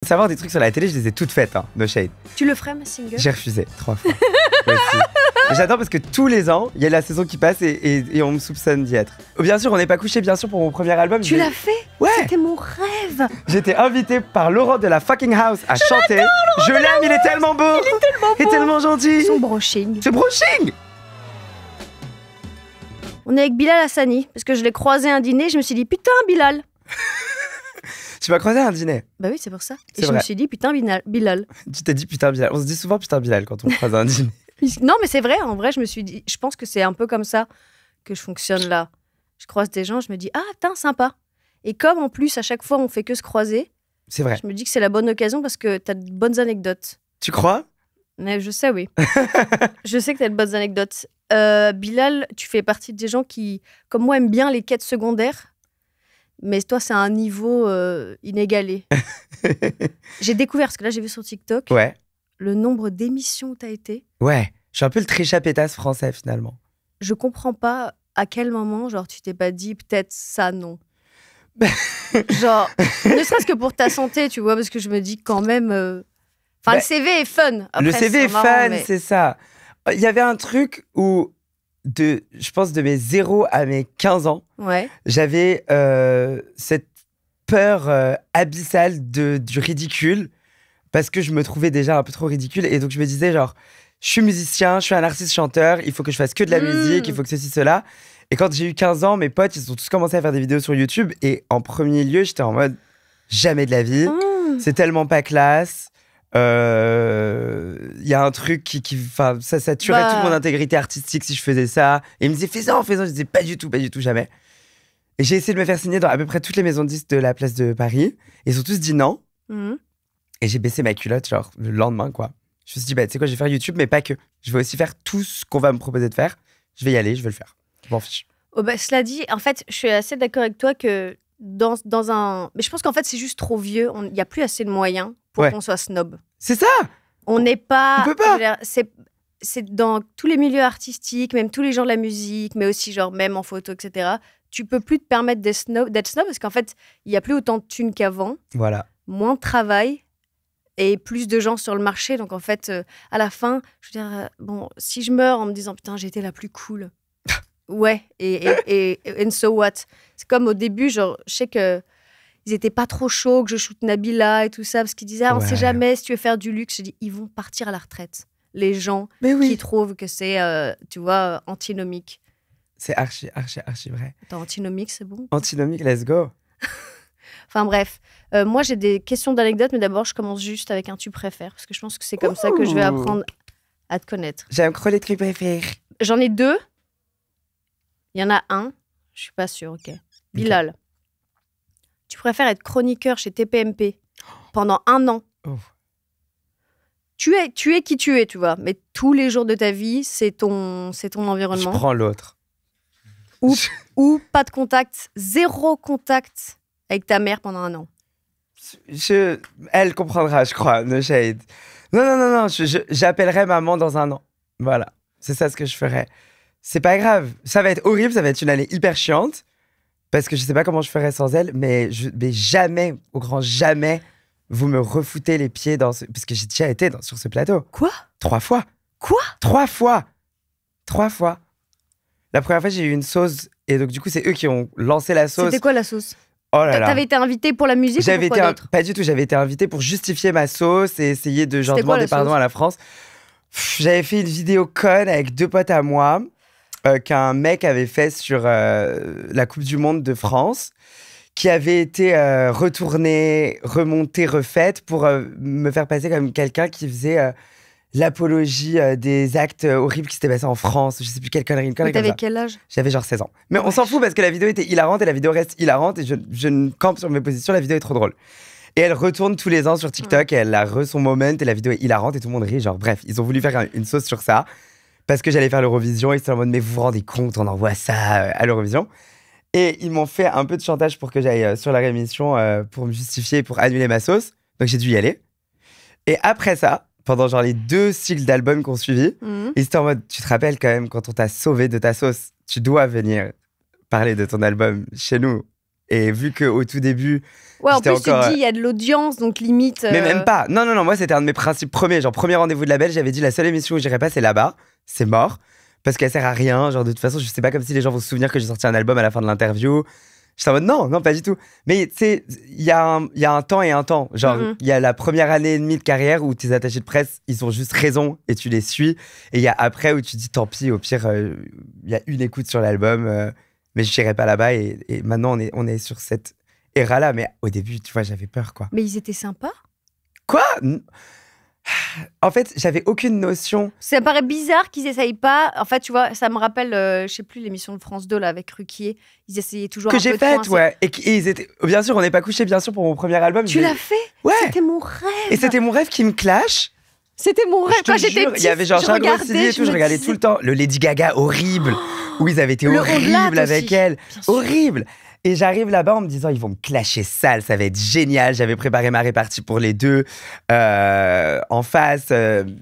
savoir des trucs sur la télé, je les ai toutes faites, hein, no shade. Tu le ferais, ma single? J'ai refusé 3 fois. J'adore parce que tous les ans, il y a la saison qui passe et on me soupçonne d'y être. Bien sûr, on n'est pas couché, bien sûr, pour mon premier album. Tu l'as fait? Ouais. C'était mon rêve. J'étais invité par Laurent de la fucking house à chanter. Je l'aime, il est tellement beau. Il est tellement beau. Il est tellement gentil. Son brushing. C'est brushing. On est avec Bilal Hassani, parce que je l'ai croisé à un dîner, je me suis dit, putain, Bilal. Tu m'as croisé à un dîner. Bah oui, c'est pour ça. C'est Et je vrai. me suis dit, putain, Bilal. Tu t'es dit putain Bilal. On se dit souvent putain Bilal quand on croise à un dîner. Non, mais c'est vrai, en vrai, je me suis dit, je pense que c'est un peu comme ça que je fonctionne là. Je croise des gens, je me dis, ah, putain, sympa. Et comme en plus, à chaque fois, on fait que se croiser, C'est vrai. je me dis que c'est la bonne occasion parce que t'as de bonnes anecdotes. Tu crois? Mais je sais, oui. Je sais que t'as de bonnes anecdotes. Bilal, tu fais partie des gens qui, comme moi, aiment bien les quêtes secondaires. Mais toi, c'est un niveau inégalé. J'ai découvert, parce que là, j'ai vu sur TikTok, Ouais. le nombre d'émissions où t'as été. Ouais. Je suis un peu le Trisha Pétasse français finalement. Je comprends pas à quel moment, genre, tu t'es pas dit peut-être ça, non. Genre, ne serait-ce que pour ta santé, tu vois, parce que je me dis quand même. Enfin, le CV est fun. Après, Le CV est marrant, fun, mais- c'est ça. Il y avait un truc où, je pense de mes 0 à mes 15 ans, Ouais. j'avais cette peur abyssale du ridicule parce que je me trouvais déjà un peu trop ridicule et donc je me disais genre je suis musicien, je suis un artiste chanteur, il faut que je fasse que de la musique, il faut que ceci, cela. Et quand j'ai eu 15 ans, mes potes, ils ont tous commencé à faire des vidéos sur YouTube et en premier lieu, j'étais en mode jamais de la vie, c'est tellement pas classe. Il y a un truc qui ça tuerait toute mon intégrité artistique si je faisais ça. Et ils me disaient fais-en. Je disais pas du tout, jamais. Et j'ai essayé de me faire signer dans à peu près toutes les maisons de disques de la place de Paris. Et ils ont tous dit non. Et j'ai baissé ma culotte genre le lendemain quoi. Je me suis dit bah tu sais quoi, je vais faire YouTube mais pas que. Je vais aussi faire tout ce qu'on va me proposer de faire. Je vais y aller, je vais le faire. Je m'en fiche. Oh bah, cela dit, en fait, je suis assez d'accord avec toi que dans un... Mais je pense qu'en fait, c'est juste trop vieux. Il n'y a plus assez de moyens pour Ouais. qu'on soit snob. C'est ça. On n'est pas... On peut pas. je veux dire, c'est dans tous les milieux artistiques, même tous les genres de la musique, mais aussi genre même en photo, etc. Tu peux plus te permettre d'être snob parce qu'en fait, il n'y a plus autant de thunes qu'avant, Voilà. moins de travail et plus de gens sur le marché. Donc en fait, à la fin, je veux dire, bon, si je meurs en me disant putain, j'étais la plus cool. Ouais, et and so what? C'est comme au début, genre, je sais que ils étaient pas trop chauds que je shoot Nabila et tout ça, parce qu'ils disaient, ah, on sait jamais si tu veux faire du luxe. J'ai dit, ils vont partir à la retraite. Les gens qui trouvent que c'est, tu vois, antinomique. C'est archi vrai. Attends, antinomique, c'est bon? Antinomique, let's go. Enfin bref, moi j'ai des questions d'anecdotes, mais d'abord je commence juste avec un tu préfères, parce que je pense que c'est comme ça que je vais apprendre à te connaître. J'aime trop les trucs préférés. J'en ai 2. Il y en a un, je suis pas sûre, ok. Bilal, tu préfères être chroniqueur chez TPMP pendant 1 an. Tu es qui tu es, tu vois, mais tous les jours de ta vie, c'est ton environnement. Je prends l'autre. Ou pas de contact, 0 contact avec ta mère pendant 1 an. Elle comprendra, je crois, no shade. Non, j'appellerai maman dans 1 an. Voilà, c'est ça ce que je ferais. C'est pas grave, ça va être horrible, ça va être une année hyper chiante, parce que je sais pas comment je ferais sans elle, mais jamais, au grand jamais, vous me refoutez les pieds parce que j'ai déjà été sur ce plateau. Quoi? 3 fois. Quoi? 3 fois. 3 fois. La première fois, j'ai eu une sauce, et donc du coup, c'est eux qui ont lancé la sauce. C'était quoi la sauce? Oh là là. T'avais été invité pour la musique ou pour quoi d'autre? Pas du tout, j'avais été invité pour justifier ma sauce et essayer de genre demander pardon à la France. J'avais fait une vidéo conne avec 2 potes à moi qu'un mec avait fait sur la Coupe du Monde de France, qui avait été retournée, remontée, refaite pour me faire passer comme quelqu'un qui faisait l'apologie des actes horribles qui s'étaient passés en France. Je sais plus quelle connerie comme ça. T'avais quel âge? J'avais genre 16 ans. Mais on s'en fout parce que la vidéo était hilarante et la vidéo reste hilarante et je ne campe sur mes positions, la vidéo est trop drôle. Et elle retourne tous les ans sur TikTok et elle a son moment et la vidéo est hilarante et tout le monde rit. Genre bref, ils ont voulu faire une sauce sur ça parce que j'allais faire l'Eurovision et ils étaient en mode mais vous vous rendez compte, on envoie ça à l'Eurovision. Et ils m'ont fait un peu de chantage pour que j'aille sur la réémission pour me justifier, pour annuler ma sauce. Donc j'ai dû y aller. Et après ça, pendant genre les 2 cycles d'albums qu'on suivit, ils étaient en mode tu te rappelles quand même quand on t'a sauvé de ta sauce, tu dois venir parler de ton album chez nous. Et vu qu'au tout début, Ouais, en j'étais plus, tu encore... te dis, il y a de l'audience, donc limite. Mais même pas. Non, moi, c'était un de mes principes premiers. Genre, premier rendez-vous de label, j'avais dit la seule émission où j'irai pas, c'est là-bas. C'est mort. Parce qu'elle sert à rien. Genre, de toute façon, je sais pas comme si les gens vont se souvenir que j'ai sorti un album à la fin de l'interview. J'étais en mode non, pas du tout. Mais tu sais, il y a un temps et un temps. Genre, il y a la première année et demie de carrière où tes attachés de presse, ils ont juste raison et tu les suis. Et il y a après où tu dis tant pis, au pire, il y a une écoute sur l'album, mais je n'irai pas là-bas. Et maintenant, on est sur cette ère-là. Mais au début, tu vois, j'avais peur, quoi. Mais ils étaient sympas. Quoi? En fait, j'avais aucune notion. Ça me paraît bizarre qu'ils essayent pas. En fait, tu vois, ça me rappelle, je sais plus, l'émission de France 2 là, avec Ruquier. Ils essayaient toujours Que un j'ai peu de faite, coincer. ouais. Et ils étaient. Bien sûr, on n'est pas couché, bien sûr, pour mon premier album. Tu l'as fait? Ouais. C'était mon rêve. Et c'était mon rêve qui me clash. C'était mon rêve. Je te Quand j'étais jure, petite, il y avait genre je Charles regardais, Grossi et tout, je regardais tout le temps. Le Lady Gaga horrible, où ils avaient été Le horribles Ondelat avec aussi, elle. bien sûr. Horrible. Et j'arrive là-bas en me disant, ils vont me clasher sale, ça va être génial. J'avais préparé ma répartie pour les deux en face.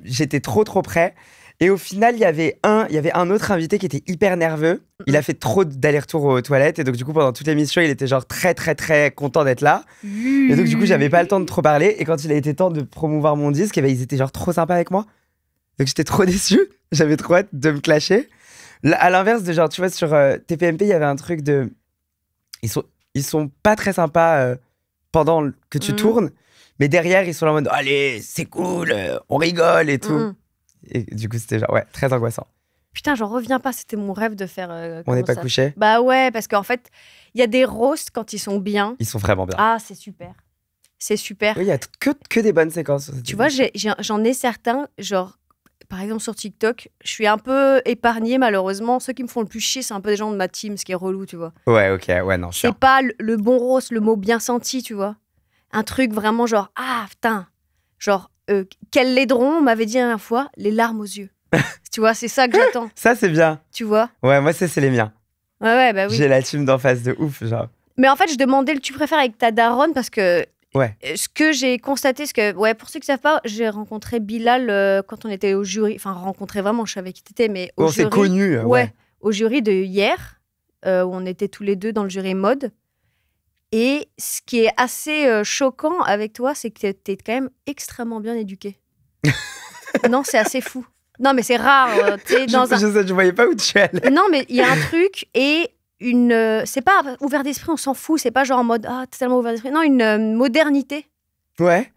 J'étais trop prêt. Et au final, il y avait un autre invité qui était hyper nerveux. Il a fait trop d'allers-retours aux toilettes. Et donc, du coup, pendant toute l'émission, il était genre très content d'être là. Et donc, du coup, j'avais pas le temps de trop parler. Et quand il a été temps de promouvoir mon disque, eh ben, ils étaient genre trop sympas avec moi. Donc, j'étais trop déçu. J'avais trop hâte de me clasher. À l'inverse de genre, tu vois, sur TPMP, il y avait un truc de... Ils sont pas très sympas pendant que tu tournes. Mais derrière, ils sont là en mode, allez, c'est cool, on rigole et tout. Et du coup, c'était genre, ouais, très angoissant. Putain, j'en reviens pas. C'était mon rêve de faire. On n'est comment pas ça couché. Bah ouais, parce qu'en fait, il y a des roasts quand ils sont bien. Ils sont vraiment bien. Ah, c'est super. C'est super. Oui, il y a que des bonnes séquences. Sur cette Tu vois, j'en ai certains, genre, par exemple sur TikTok, je suis un peu épargnée malheureusement. Ceux qui me font le plus chier, c'est un peu des gens de ma team, ce qui est relou, tu vois. Ouais, ok, ouais, non, C'est pas le bon roast, le mot bien senti, tu vois. Un truc vraiment genre, ah putain, genre, quel laidron, on m'avait dit la dernière fois, les larmes aux yeux. Tu vois, c'est ça que j'attends. Ça, c'est bien. Tu vois. Ouais, moi, c'est les miens. Ouais, bah oui. J'ai la team d'en face de ouf, genre. Mais en fait, je demandais le tu préfères avec ta daronne parce que ouais. Ce que j'ai constaté, ouais, pour ceux qui ne savent pas, j'ai rencontré Bilal quand on était au jury. Enfin, rencontré vraiment, je savais qui t'étais, mais au jury. On s'est connus. Ouais, au jury de hier, où on était tous les deux dans le jury mode. Et ce qui est assez choquant avec toi, c'est que tu es quand même extrêmement bien éduqué. Non, c'est assez fou. Non, mais c'est rare. Je voyais pas où tu allais. Non, mais il y a un truc et c'est pas ouvert d'esprit, on s'en fout. C'est pas genre en mode ah t'es tellement ouvert d'esprit. Non, une modernité. Ouais.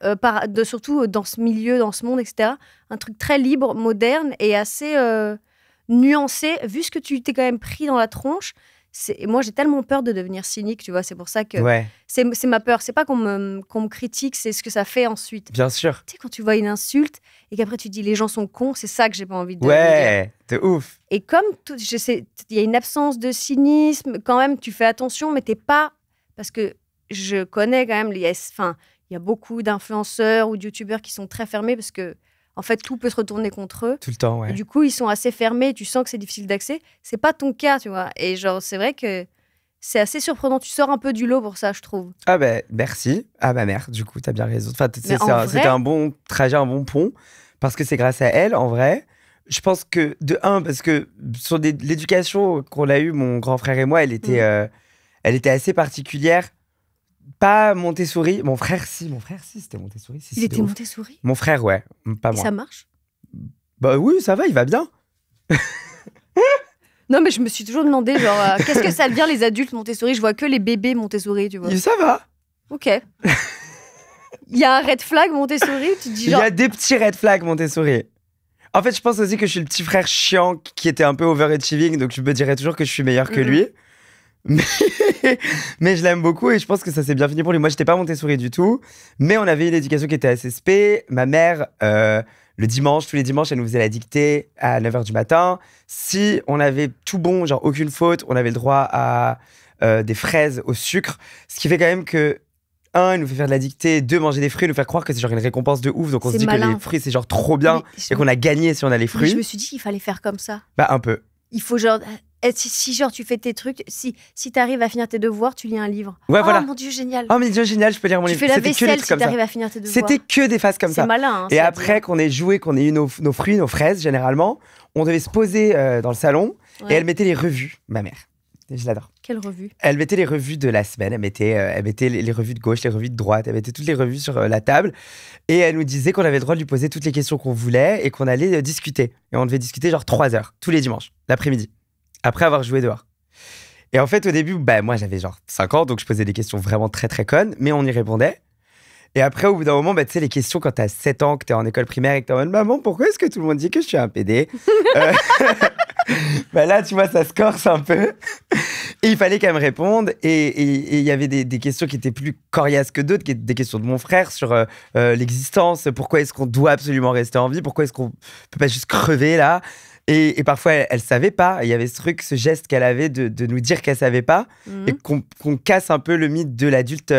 Surtout dans ce milieu, dans ce monde, etc. Un truc très libre, moderne et assez nuancé. Vu ce que tu t'es quand même pris dans la tronche. Moi, j'ai tellement peur de devenir cynique, tu vois. C'est pour ça que c'est ma peur. C'est pas qu'on me critique, c'est ce que ça fait ensuite. Bien sûr. Tu sais, quand tu vois une insulte et qu'après tu dis les gens sont cons, c'est ça que j'ai pas envie de dire. Ouais, t'es ouf. Et comme je sais, il y a une absence de cynisme, quand même, tu fais attention, mais t'es pas. Parce que je connais quand même, il y a beaucoup d'influenceurs ou de youtubeurs qui sont très fermés parce que. En fait, tout peut se retourner contre eux. Tout le temps, ouais. Et du coup, ils sont assez fermés. Tu sens que c'est difficile d'accès. C'est pas ton cas, tu vois. Et genre, c'est vrai que c'est assez surprenant. Tu sors un peu du lot pour ça, je trouve. Ah ben, merci à ma mère, du coup, t'as bien raison. Enfin, c'était un bon trajet, un bon pont. Parce que c'est grâce à elle, en vrai. Je pense que, parce que sur l'éducation qu'on a eue, mon grand frère et moi, elle était assez particulière. Pas Montessori. Mon frère, si, c'était Montessori. Il était Montessori? Mon frère, ouais. Pas moi. Et ça marche? Bah oui, ça va, il va bien. Non, mais je me suis toujours demandé, genre, qu'est-ce que ça devient les adultes Montessori? Je vois que les bébés Montessori, tu vois. Ça va. Ok. Il y a un red flag Montessori? Tu te dis genre... Il y a des petits red flags Montessori. En fait, je pense aussi que je suis le petit frère chiant qui était un peu overachieving, donc je me dirais toujours que je suis meilleur que lui. Mais je l'aime beaucoup et je pense que ça s'est bien fini pour lui. Moi, j'étais pas Montessori du tout, mais on avait une éducation qui était assez spé. Ma mère, tous les dimanches, elle nous faisait la dictée à 9h du matin. Si on avait tout bon, genre aucune faute, on avait le droit à des fraises au sucre. Ce qui fait quand même que, elle nous fait faire de la dictée, 2, manger des fruits, nous faire croire que c'est genre une récompense de ouf. Donc on se dit que les fruits, c'est genre trop bien et qu'on a gagné si on a les fruits. Mais je me suis dit qu'il fallait faire comme ça. Bah, un peu. Il faut genre... Si genre tu fais tes trucs, si t'arrives à finir tes devoirs, tu lis un livre. Ouais, voilà. Oh mon Dieu, génial. Oh mon Dieu, génial, je peux lire mon livre. Tu fais la vaisselle si t'arrives à finir tes devoirs. C'était que des phases comme ça. C'est malin. Et après qu'on ait joué, qu'on ait eu nos fruits, nos fraises, généralement, on devait se poser dans le salon et elle mettait les revues, ma mère. Je l'adore. Quelle revue? Elle mettait les revues de la semaine, elle mettait les revues de gauche, les revues de droite, elle mettait toutes les revues sur la table. Et elle nous disait qu'on avait le droit de lui poser toutes les questions qu'on voulait et qu'on allait discuter. Et on devait discuter genre 3 heures, tous les dimanches, l'après-midi, après avoir joué dehors. Et en fait, au début, moi, j'avais genre 5 ans, donc je posais des questions vraiment très, très connes, mais on y répondait. Et après, au bout d'un moment, tu sais, les questions quand t'as 7 ans, que t'es en école primaire et que t'es en mode « Maman, pourquoi est-ce que tout le monde dit que je suis un PD ?» Là, tu vois, ça se corse un peu. Et il fallait qu'elle me réponde. Et il y avait des questions qui étaient plus coriaces que d'autres, qui étaient des questions de mon frère sur l'existence. Pourquoi est-ce qu'on doit absolument rester en vie? Pourquoi est-ce qu'on peut pas juste crever là? Et parfois, elle savait pas. Il y avait ce geste qu'elle avait de nous dire qu'elle savait pas. Et qu'on casse un peu le mythe de l'adulte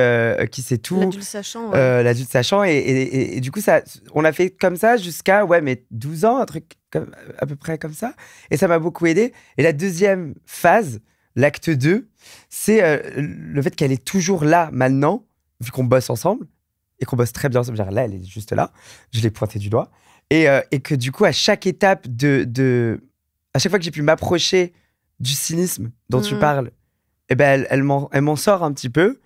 qui sait tout. L'adulte sachant. Ouais. L'adulte sachant. Et du coup, on a fait comme ça jusqu'à 12 ans, un truc à peu près comme ça. Et ça m'a beaucoup aidé. Et la deuxième phase, l'acte 2, c'est le fait qu'elle est toujours là maintenant, vu qu'on bosse ensemble. Et qu'on bosse très bien ensemble. Là, elle est juste là. Je l'ai pointé du doigt. Et que du coup, à chaque étape à chaque fois que j'ai pu m'approcher du cynisme dont tu parles, elle m'en sort un petit peu.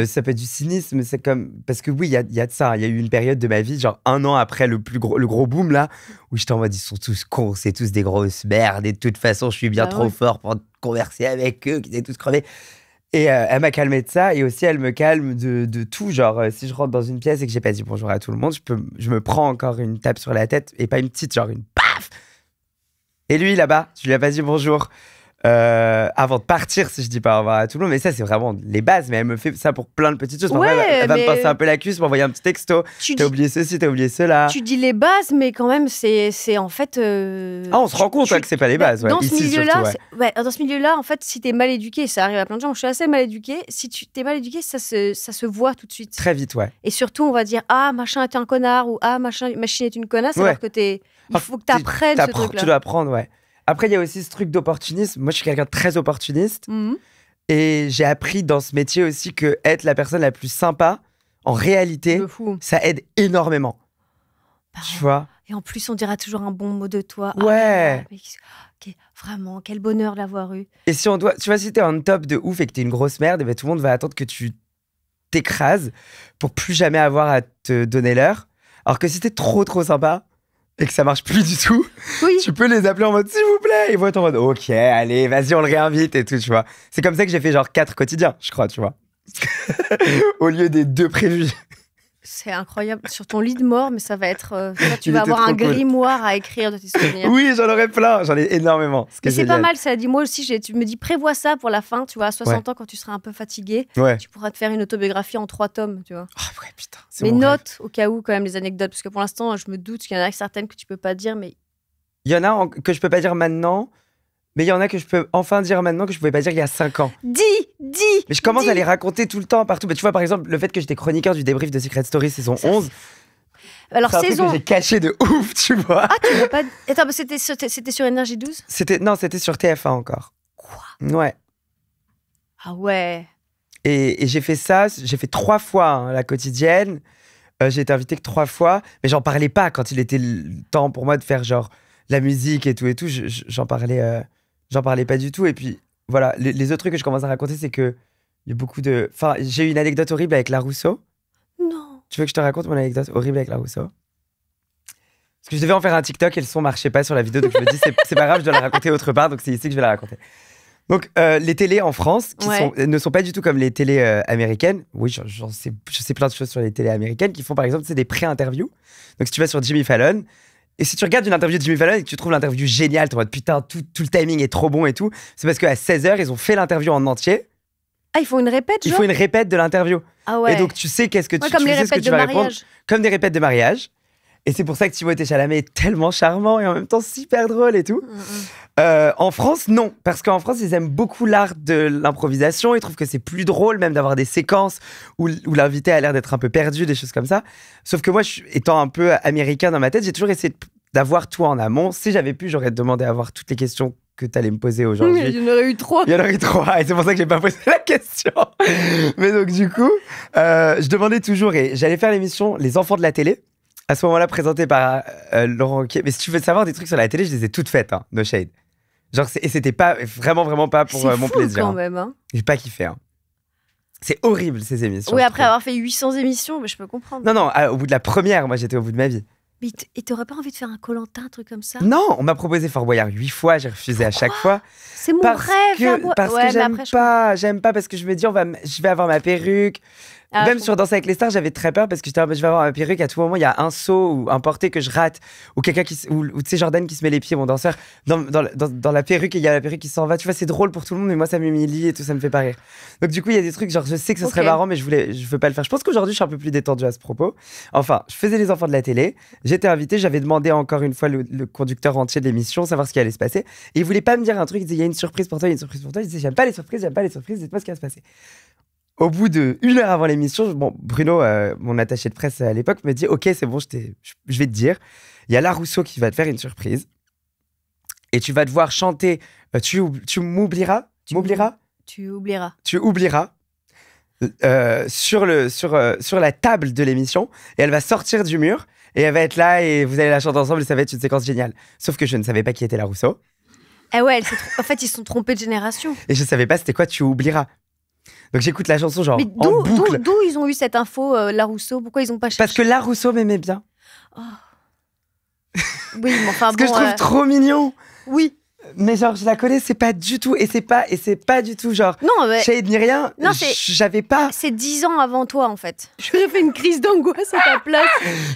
Ça peut être du cynisme, c'est comme... Parce que oui, il y a de ça. Il y a eu une période de ma vie, genre 1 an après le gros boom, là, où j'étais en mode, ils sont tous cons, c'est tous des grosses merdes, et de toute façon, je suis bien trop fort pour converser avec eux, qu'ils étaient tous crevés. Et elle m'a calmé de ça, et aussi elle me calme de tout. Genre, si je rentre dans une pièce et que j'ai pas dit bonjour à tout le monde, je me prends encore une tape sur la tête, et pas une petite, genre une paf. Et lui, là-bas, je lui ai pas dit bonjour avant de partir, si je dis pas au revoir à tout le monde. Mais ça, c'est vraiment les bases. Mais elle me fait ça pour plein de petites choses. Ouais, elle va me passer un peu la cuisse, m'envoyer un petit texto. T'as oublié ceci, t'as oublié cela. Tu dis les bases, mais quand même, c'est en fait... on se rend compte que c'est pas les bases. Dans Ici, ce milieu-là, surtout, dans ce milieu-là, en fait, si t'es mal éduqué, ça arrive à plein de gens. Je suis assez mal éduquée. Si tu t'es mal éduqué, ça se voit tout de suite. Très vite, ouais. Et surtout, on va dire ah machin est un connard ou ah machine est une connasse, alors que il faut que t'apprennes ce truc-là. Tu dois apprendre, ouais. Après, il y a aussi ce truc d'opportunisme. Moi, je suis quelqu'un de très opportuniste. Et j'ai appris dans ce métier aussi que être la personne la plus sympa, en réalité, ça aide énormément. Tu vois? Et en plus, on dira toujours un bon mot de toi. Ouais. Vraiment, quel bonheur de l'avoir eu. Et si on doit... Tu vois, si t'es en top de ouf et que t'es une grosse merde, et ben, tout le monde va attendre que tu t'écrases pour plus jamais avoir à te donner l'heure. Alors que si t'es trop sympa... et que ça marche plus du tout, tu peux les appeler en mode s'il vous plaît, ils vont être en mode ok, allez, vas-y, on le réinvite et tout, tu vois. C'est comme ça que j'ai fait genre 4 quotidiens, je crois, tu vois. Au lieu des 2 prévus. C'est incroyable. Sur ton lit de mort, mais ça va être... tu vas avoir un grimoire à écrire de tes souvenirs. Oui, j'en aurais plein, j'en ai énormément. Mais c'est pas mal, ça dit. Moi aussi, tu me dis prévois ça pour la fin, tu vois, à 60 ans, quand tu seras un peu fatigué, tu pourras te faire une autobiographie en 3 tomes, tu vois. Ah ouais, putain. Mais note au cas où quand même les anecdotes, parce que pour l'instant, je me doute qu'il y en a certaines que tu peux pas dire, mais... Il y en a que je peux pas dire maintenant, mais il y en a que je peux enfin dire maintenant que je pouvais pas dire il y a 5 ans. Dis. Mais je commence à les raconter tout le temps, partout. Mais tu vois, par exemple, le fait que j'étais chroniqueur du débrief de Secret Story saison 11... Alors, c'est un truc que j'ai caché de ouf, tu vois. Ah, tu l'as pas... Attends, mais c'était sur Énergie 12 ? Non, c'était sur TF1 encore. Quoi ? Ouais. Ah ouais. Et j'ai fait ça, j'ai fait 3 fois la quotidienne. J'ai été invité que 3 fois, mais j'en parlais pas quand il était le temps pour moi de faire genre la musique et tout. J'en parlais pas du tout. Et puis voilà, les autres trucs que je commence à raconter, c'est que il y a beaucoup de... Enfin, j'ai eu une anecdote horrible avec la Rousseau. Non. Tu veux que je te raconte mon anecdote horrible avec la Rousseau? Parce que je devais en faire un TikTok et le son marchait pas sur la vidéo, donc je me dis c'est pas grave, je dois la raconter autre part, donc c'est ici que je vais la raconter. Donc les télés en France ne sont pas du tout comme les télés américaines. Oui, je sais plein de choses sur les télés américaines qui font par exemple des pré-interviews. Donc si tu vas sur Jimmy Fallon, et si tu regardes une interview de Jimmy Fallon et que tu trouves l'interview géniale, tu vas putain, tout le timing est trop bon et tout, c'est parce qu'à 16h, ils ont fait l'interview en entier. Ah, ils font une répète, genre ? Ils font une répète de l'interview. Ah ouais. Et donc tu sais qu'est-ce que tu, comme tu les sais ce que répètes tu de vas mariage. répondre. Comme des répètes de mariage. Et c'est pour ça que Timothée Chalamet est tellement charmant et en même temps super drôle et tout. En France, non. Parce qu'en France, ils aiment beaucoup l'art de l'improvisation. Ils trouvent que c'est plus drôle même d'avoir des séquences où l'invité a l'air d'être un peu perdu, des choses comme ça. Sauf que moi, étant un peu américain dans ma tête, j'ai toujours essayé d'avoir tout en amont. Si j'avais pu, j'aurais demandé à avoir toutes les questions que tu allais me poser aujourd'hui. Il y en aurait eu 3. Il y en aurait eu 3 et c'est pour ça que j'ai pas posé la question. Mais donc du coup, je demandais toujours et j'allais faire l'émission Les Enfants de la télé. À ce moment-là, présentée par Laurent Wauquiez. Mais si tu veux savoir des trucs sur la télé, je les ai toutes faites, hein, no shade. Genre, et c'était pas vraiment pas pour C'est mon fou plaisir. quand Hein. même. Hein. J'ai pas kiffé. Hein. C'est horrible ces émissions. Oui, je après trouve. avoir fait 800 émissions, mais je peux comprendre. Non, au bout de la première, moi j'étais au bout de ma vie. Mais et t'aurais pas envie de faire un Koh-Lanta, un truc comme ça? Non, on m'a proposé Fort Boyard 8 fois, j'ai refusé à chaque fois. C'est mon Parce rêve. que mais j'aime après, je pas, parce que je me dis je vais avoir ma perruque. Ah, Même je sur Danser avec les stars, j'avais très peur parce que j'étais je vais avoir ma perruque, à tout moment il y a un saut ou un porté que je rate ou quelqu'un ou tu sais Jordan qui se met les pieds, mon danseur dans la perruque et il y a la perruque qui s'en va. Tu vois, c'est drôle pour tout le monde mais moi ça m'humilie et tout, ça me fait pas rire. Donc du coup, il y a des trucs genre je sais que ce serait marrant mais je veux pas le faire. Je pense qu'aujourd'hui, je suis un peu plus détendu à ce propos. Enfin, je faisais les enfants de la télé, j'étais invité, j'avais demandé encore une fois le conducteur entier de l'émission savoir ce qui allait se passer et il voulait pas me dire un truc, il disait il y a une surprise pour toi, il y a une surprise pour toi. Il disait j'aime pas les surprises, dites-moi ce qui va se passer. Au bout d'1 heure avant l'émission, Bruno, mon attaché de presse à l'époque, me dit « Ok, c'est bon, je vais te dire. Il y a La Rousseau qui va te faire une surprise. Et tu vas devoir chanter Tu m'oublieras ?» Tu oublieras. Tu oublieras sur la table de l'émission. Et elle va sortir du mur. Et elle va être là et vous allez la chanter ensemble et ça va être une séquence géniale. Sauf que je ne savais pas qui était La Rousseau. Ah ouais, en fait, ils se sont trompés de génération. Et je ne savais pas c'était quoi Tu oublieras. Donc j'écoute la chanson genre en boucle. D'où ils ont eu cette info, La Rousseau? Pourquoi ils ont pas cherché? Parce que La Rousseau m'aimait bien. Oh. Oui, mais enfin Parce que je trouve trop mignon. Oui. Mais genre, je la connais, c'est pas du tout. Et c'est pas du tout genre. Non, mais. Shade ni rien. Non, j'avais pas. C'est 10 ans avant toi, en fait. J'aurais fait une crise d'angoisse à ta place.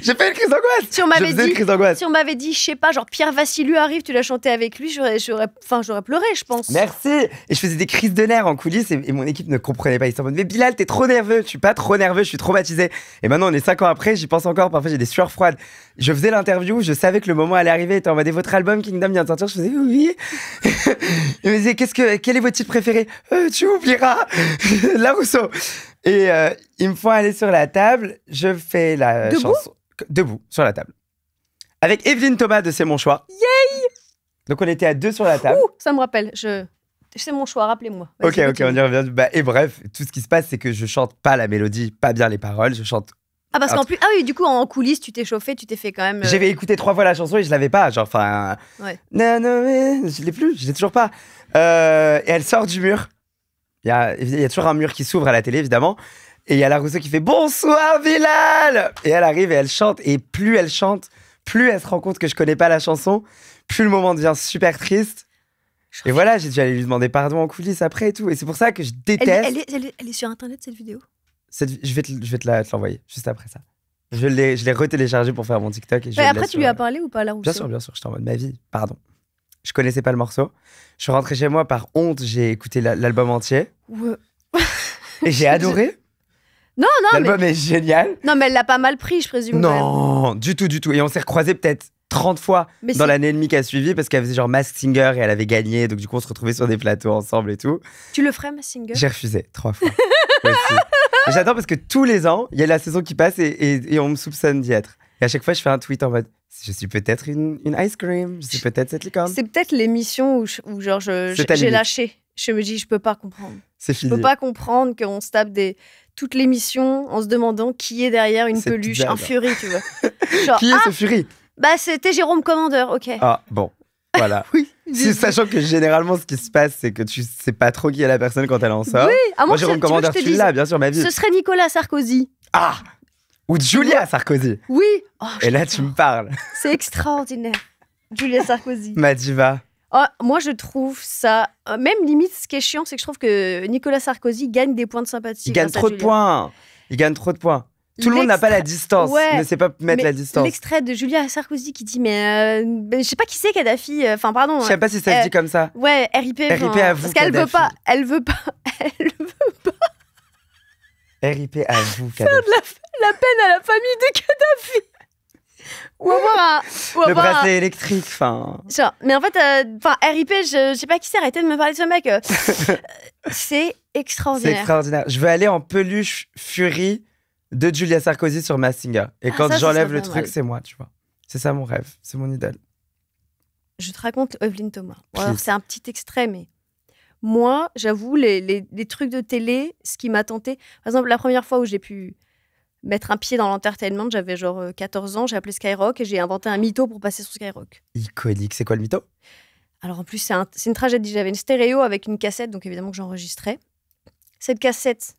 J'ai fait une crise d'angoisse. Si on m'avait dit. Une crise d'angoisse. Si on m'avait dit, je sais pas, genre Pierre Vassiliou arrive, tu l'as chanté avec lui, j'aurais pleuré, je pense. Merci. Et je faisais des crises de nerfs en coulisses et mon équipe ne comprenait pas. Ils étaient en mode, mais Bilal, t'es trop nerveux. Je suis pas trop nerveux, je suis traumatisé. Et maintenant, on est 5 ans après, j'y pense encore. Parfois, j'ai des sueurs froides. Je faisais l'interview, je savais que le moment allait arriver. Était en mode, votre album Kingdom vient de sortir. Je faisais, oui. Il me disait, quel est votre titre préféré? Tu oublieras. La Rousseau. Et ils me font aller sur la table. Je fais la chanson. Debout, sur la table. Avec Evelyne Thomas de C'est mon choix. Yay! Donc on était à 2 sur la table. Ouh, ça me rappelle. C'est mon choix, rappelez-moi. Ok, on y revient. Et bref, tout ce qui se passe, c'est que je chante pas la mélodie, pas bien les paroles. Je chante. Ah, parce qu'en plus. Ah oui, du coup, en coulisses, tu t'es chauffé, tu t'es fait quand même. J'avais écouté 3 fois la chanson et je l'avais pas. Genre, enfin. Ouais. Non, mais je l'ai plus, je l'ai toujours pas. Et elle sort du mur. Il y a toujours un mur qui s'ouvre à la télé, évidemment. Et il y a La Rousseau qui fait bonsoir, Bilal! Et elle arrive et elle chante. Et plus elle chante, plus elle se rend compte que je connais pas la chanson, plus le moment devient super triste. Et voilà, j'ai dû aller lui demander pardon en coulisses après et tout. Et c'est pour ça que je déteste. Elle est sur internet, cette vidéo? Je vais te l'envoyer juste après ça. Je l'ai retéléchargé pour faire mon TikTok. Et après, tu lui as parlé ou pas, La Rousseau? Bien sûr. J'étais en mode ma vie, pardon. Je connaissais pas le morceau. Je suis rentré chez moi par honte, j'ai écouté l'album entier. Ouais. Et j'ai adoré. Non, l'album est génial. Non, mais elle l'a pas mal pris, je présume. Non, du tout. Et on s'est recroisés peut-être 30 fois dans l'année et demie qui a suivi parce qu'elle faisait genre Masked Singer et elle avait gagné. Donc du coup, on se retrouvait sur des plateaux ensemble et tout. Tu le ferais, Masked Singer? J'ai refusé 3 fois. J'adore parce que tous les ans, il y a la saison qui passe et on me soupçonne d'y être. Et à chaque fois, je fais un tweet en mode je suis peut-être une ice cream, je suis peut-être cette licorne. C'est peut-être l'émission où genre j'ai lâché. Je me dis, je peux pas comprendre. C'est fini. Je peux pas comprendre qu'on se tape toute l'émission en se demandant qui est derrière une peluche, un Fury, tu vois. Genre, qui est ce Fury? Bah, c'était Jérôme Commandeur, ok. Ah, bon. Voilà. Oui. Sachant que généralement, ce qui se passe, c'est que tu sais pas trop qui est la personne quand elle en sort. Oui, moi, Jérôme Commandeur, tu l'as, bien sûr, ma vie. Ce serait Nicolas Sarkozy. Ah! Ou Julia Sarkozy. Oui. Oh, et là, tu me parles. C'est extraordinaire. Julia Sarkozy. Ma diva. Oh, moi, je trouve ça... Même limite, ce qui est chiant, c'est que je trouve que Nicolas Sarkozy gagne des points de sympathie. Il gagne trop de points. Tout le monde n'a pas la distance, ne sait pas mettre la distance. L'extrait de Julia Sarkozy qui dit mais je sais pas qui c'est Kadhafi, enfin pardon. Je sais pas si ça se dit comme ça. Ouais, RIP. RIP à vous, parce qu'elle veut pas, elle veut pas. RIP à vous, Kadhafi. Faire de la peine à la famille de Kadhafi. Ou avoir le bracelet électrique, enfin. Mais en fait, RIP, je sais pas qui c'est, arrêtez de me parler de ce mec. C'est extraordinaire. C'est extraordinaire. Je veux aller en peluche Fury de Julia Sarkozy sur Masked Singer. Et quand j'enlève le truc, c'est moi, tu vois. C'est ça mon rêve, c'est mon idole. Je te raconte Evelyne Thomas. Bon, alors, c'est un petit extrait, mais moi, j'avoue, les trucs de télé, ce qui m'a tenté. Par exemple, la première fois où j'ai pu mettre un pied dans l'entertainment, j'avais genre 14 ans, j'ai appelé Skyrock et j'ai inventé un mytho pour passer sur Skyrock. Iconique, c'est quoi le mytho? Alors en plus, c'est une tragédie. J'avais une stéréo avec une cassette, donc évidemment que j'enregistrais. Cette cassette,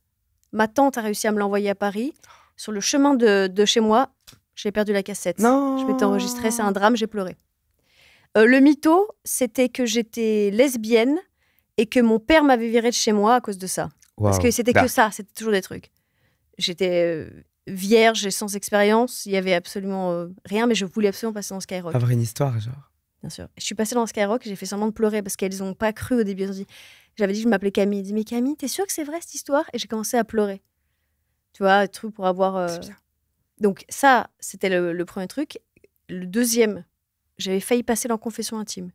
ma tante a réussi à me l'envoyer à Paris. Sur le chemin de chez moi, j'ai perdu la cassette. Non. Je m'étais enregistrée, c'est un drame, j'ai pleuré. Le mytho, c'était que j'étais lesbienne et que mon père m'avait virée de chez moi à cause de ça. Wow. Parce que c'était que ça, c'était toujours des trucs. J'étais vierge et sans expérience, il y avait absolument rien, mais je voulais absolument passer dans Skyrock. Avoir une histoire, genre. Bien sûr. Je suis passée dans Skyrock, j'ai fait semblant de pleurer parce qu'elles n'ont pas cru au début. J'avais dit que je m'appelais Camille. Ils disaient, mais Camille, t'es sûre que c'est vrai cette histoire? Et j'ai commencé à pleurer. Tu vois, un truc pour avoir. C'est bien. Donc, ça, c'était le premier truc. Le deuxième, j'avais failli passer dans confession intime.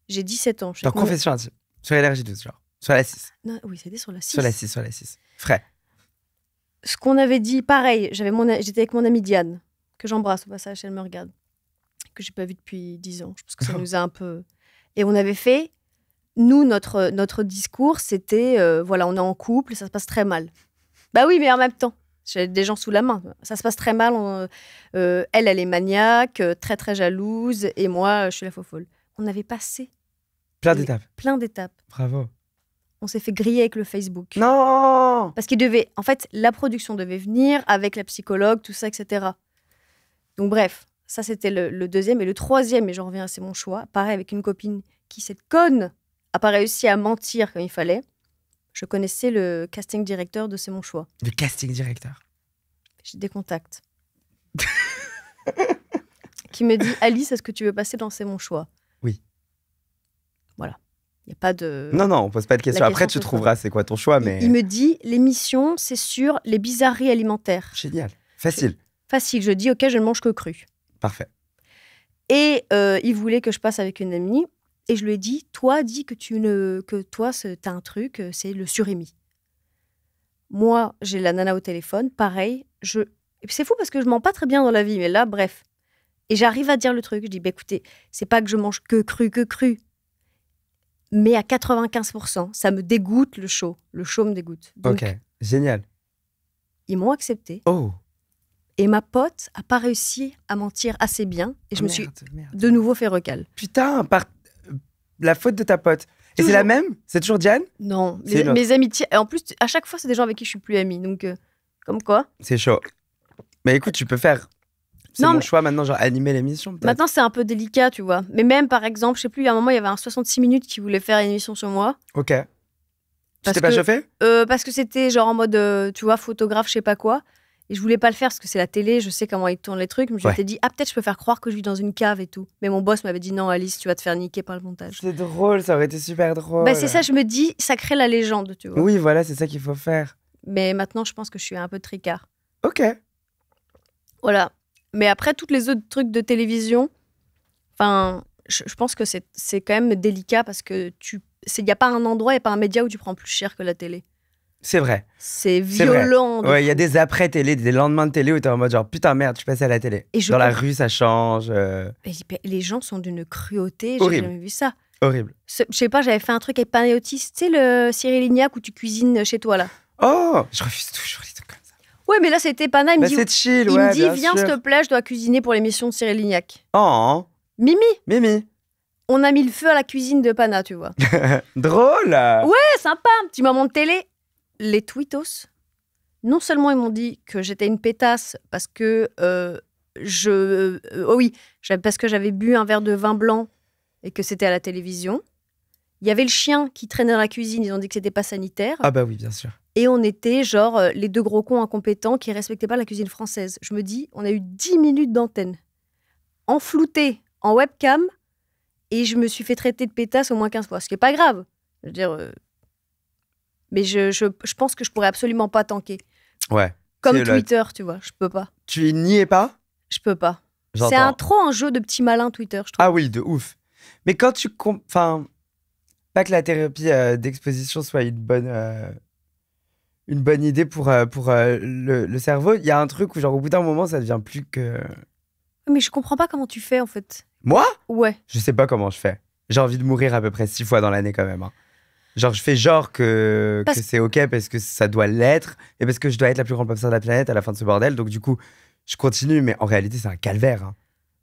J'ai 17 ans. Dans confession intime. Sur Énergie 12, genre. Sur la 6. Non, oui, c'était sur la 6. Sur la 6. Frais. Ce qu'on avait dit, pareil, j'étais avec mon amie Diane, que j'embrasse au passage, si elle me regarde, que j'ai pas vue depuis 10 ans. Je pense que ça nous a un peu... Et on avait fait... Nous, notre discours, c'était, voilà, on est en couple, ça se passe très mal. Bah oui, mais en même temps, j'ai des gens sous la main. Ça se passe très mal. Elle est maniaque, très, très jalouse. Et moi, je suis la faux-folle. On avait passé Plein d'étapes. plein d'étapes. Bravo. On s'est fait griller avec le Facebook. Non. Parce qu'il devait... En fait, la production devait venir avec la psychologue, tout ça, etc. Donc bref, ça, c'était le deuxième. Et le troisième, et j'en reviens, c'est mon choix. Pareil, avec une copine qui, cette conne, a pas réussi à mentir comme il fallait. Je connaissais le casting directeur de C'est mon choix. Le casting directeur. J'ai des contacts. Qui me dit, Alice, est-ce que tu veux passer dans C'est mon choix? Oui. Voilà. Il n'y a pas de... Non, on pose pas de questions. La Après, question tu se trouveras c'est quoi ton choix, mais... Il me dit, l'émission, c'est sur les bizarreries alimentaires. Génial. Facile. Facile. Je dis, ok, je ne mange que cru. Parfait. Et il voulait que je passe avec une amie. Et je lui ai dit, toi, dis que toi, t'as un truc, c'est le surémis. Moi, j'ai la nana au téléphone, pareil. Et puis c'est fou parce que je mens pas très bien dans la vie, mais là, bref. Et j'arrive à dire le truc. Je dis, bah, écoutez, c'est pas que je mange que cru. Mais à 95%, ça me dégoûte le chaud. Le chaud me dégoûte. Donc, Ok. Génial. ils m'ont accepté. Oh. Et ma pote a pas réussi à mentir assez bien. Et je me suis Merde. de nouveau fait recal. Putain, par la faute de ta pote. Et Toujours. c'est la même? C'est toujours Diane? Non, C'est une mes amitiés. En plus, à chaque fois, c'est des gens avec qui je suis plus amie. Donc, comme quoi. C'est chaud. Mais écoute, tu peux faire... C'est Non, mon mais- choix maintenant, genre animer l'émission peut-être. Maintenant, c'est un peu délicat, tu vois. Mais même, par exemple, je sais plus, il y a un moment, il y avait un 66 minutes qui voulait faire une émission sur moi. Ok. Tu Parce t'es pas que- chauffé? Parce que c'était genre en mode, tu vois, photographe, je sais pas quoi. Et je voulais pas le faire parce que c'est la télé, je sais comment ils tournent les trucs. Mais je Ouais. m'étais dit, ah, peut-être je peux faire croire que je vis dans une cave et tout. Mais mon boss m'avait dit, non, Alice, tu vas te faire niquer par le montage. C'est drôle, ça aurait été super drôle. Bah, c'est ça, je me dis, ça crée la légende, tu vois. Oui, voilà, c'est ça qu'il faut faire. Mais maintenant, je pense que je suis un peu tricard. Ok. Voilà. Mais après, toutes les autres trucs de télévision, enfin, je pense que c'est quand même délicat parce que il n'y a pas un endroit, il n'y a pas un média où tu prends plus cher que la télé. C'est vrai. C'est C'est vrai. violent. de Ouais, il y a fou. des après-télé, des lendemains de télé où t'es en mode genre putain merde, je suis passé à la télé. Et je Dans la comprends- rue, ça change. Et les gens sont d'une cruauté, j'ai Horrible. jamais vu ça. Horrible. Je sais pas, j'avais fait un truc avec Panayotis, tu sais, le Cyril Lignac où tu cuisines chez toi là. Oh, je refuse toujours les trucs comme ça. Ouais, mais là c'était Pana, il me Bah, dit, c'est chill, il ouais, me dit bien viens sûr. s'il te plaît, je dois cuisiner pour l'émission de Cyril Lignac. Oh, Mimi, Mimi. on a mis le feu à la cuisine de Pana, tu vois. Drôle. Ouais, sympa, un petit moment de télé. Les tweetos, non seulement ils m'ont dit que j'étais une pétasse parce que parce que j'avais bu un verre de vin blanc et que c'était à la télévision. Il y avait le chien qui traînait dans la cuisine, ils ont dit que c'était pas sanitaire. Ah bah oui, bien sûr. Et on était genre les deux gros cons incompétents qui respectaient pas la cuisine française. Je me dis, on a eu 10 minutes d'antenne, enflouté en webcam, et je me suis fait traiter de pétasse au moins 15 fois. Ce qui est pas grave. Je veux dire... Mais je pense que je pourrais absolument pas tanker. Ouais. Comme C'est le- Twitter, tu vois. Je peux pas. Tu n'y es pas? Je peux pas. C'est J'entends. trop un jeu de petits malins, Twitter, je trouve. Ah oui, de ouf. Mais quand tu... Enfin, pas que la thérapie d'exposition soit une bonne idée pour le cerveau, il y a un truc où genre au bout d'un moment, ça devient plus que... Mais je comprends pas comment tu fais, en fait. Moi? Ouais. Je sais pas comment je fais. J'ai envie de mourir à peu près 6 fois dans l'année quand même. Hein. Genre, je fais genre que c'est ok parce que ça doit l'être et parce que je dois être la plus grande pop star de la planète à la fin de ce bordel. Donc du coup, je continue, mais en réalité, c'est un calvaire. Hein.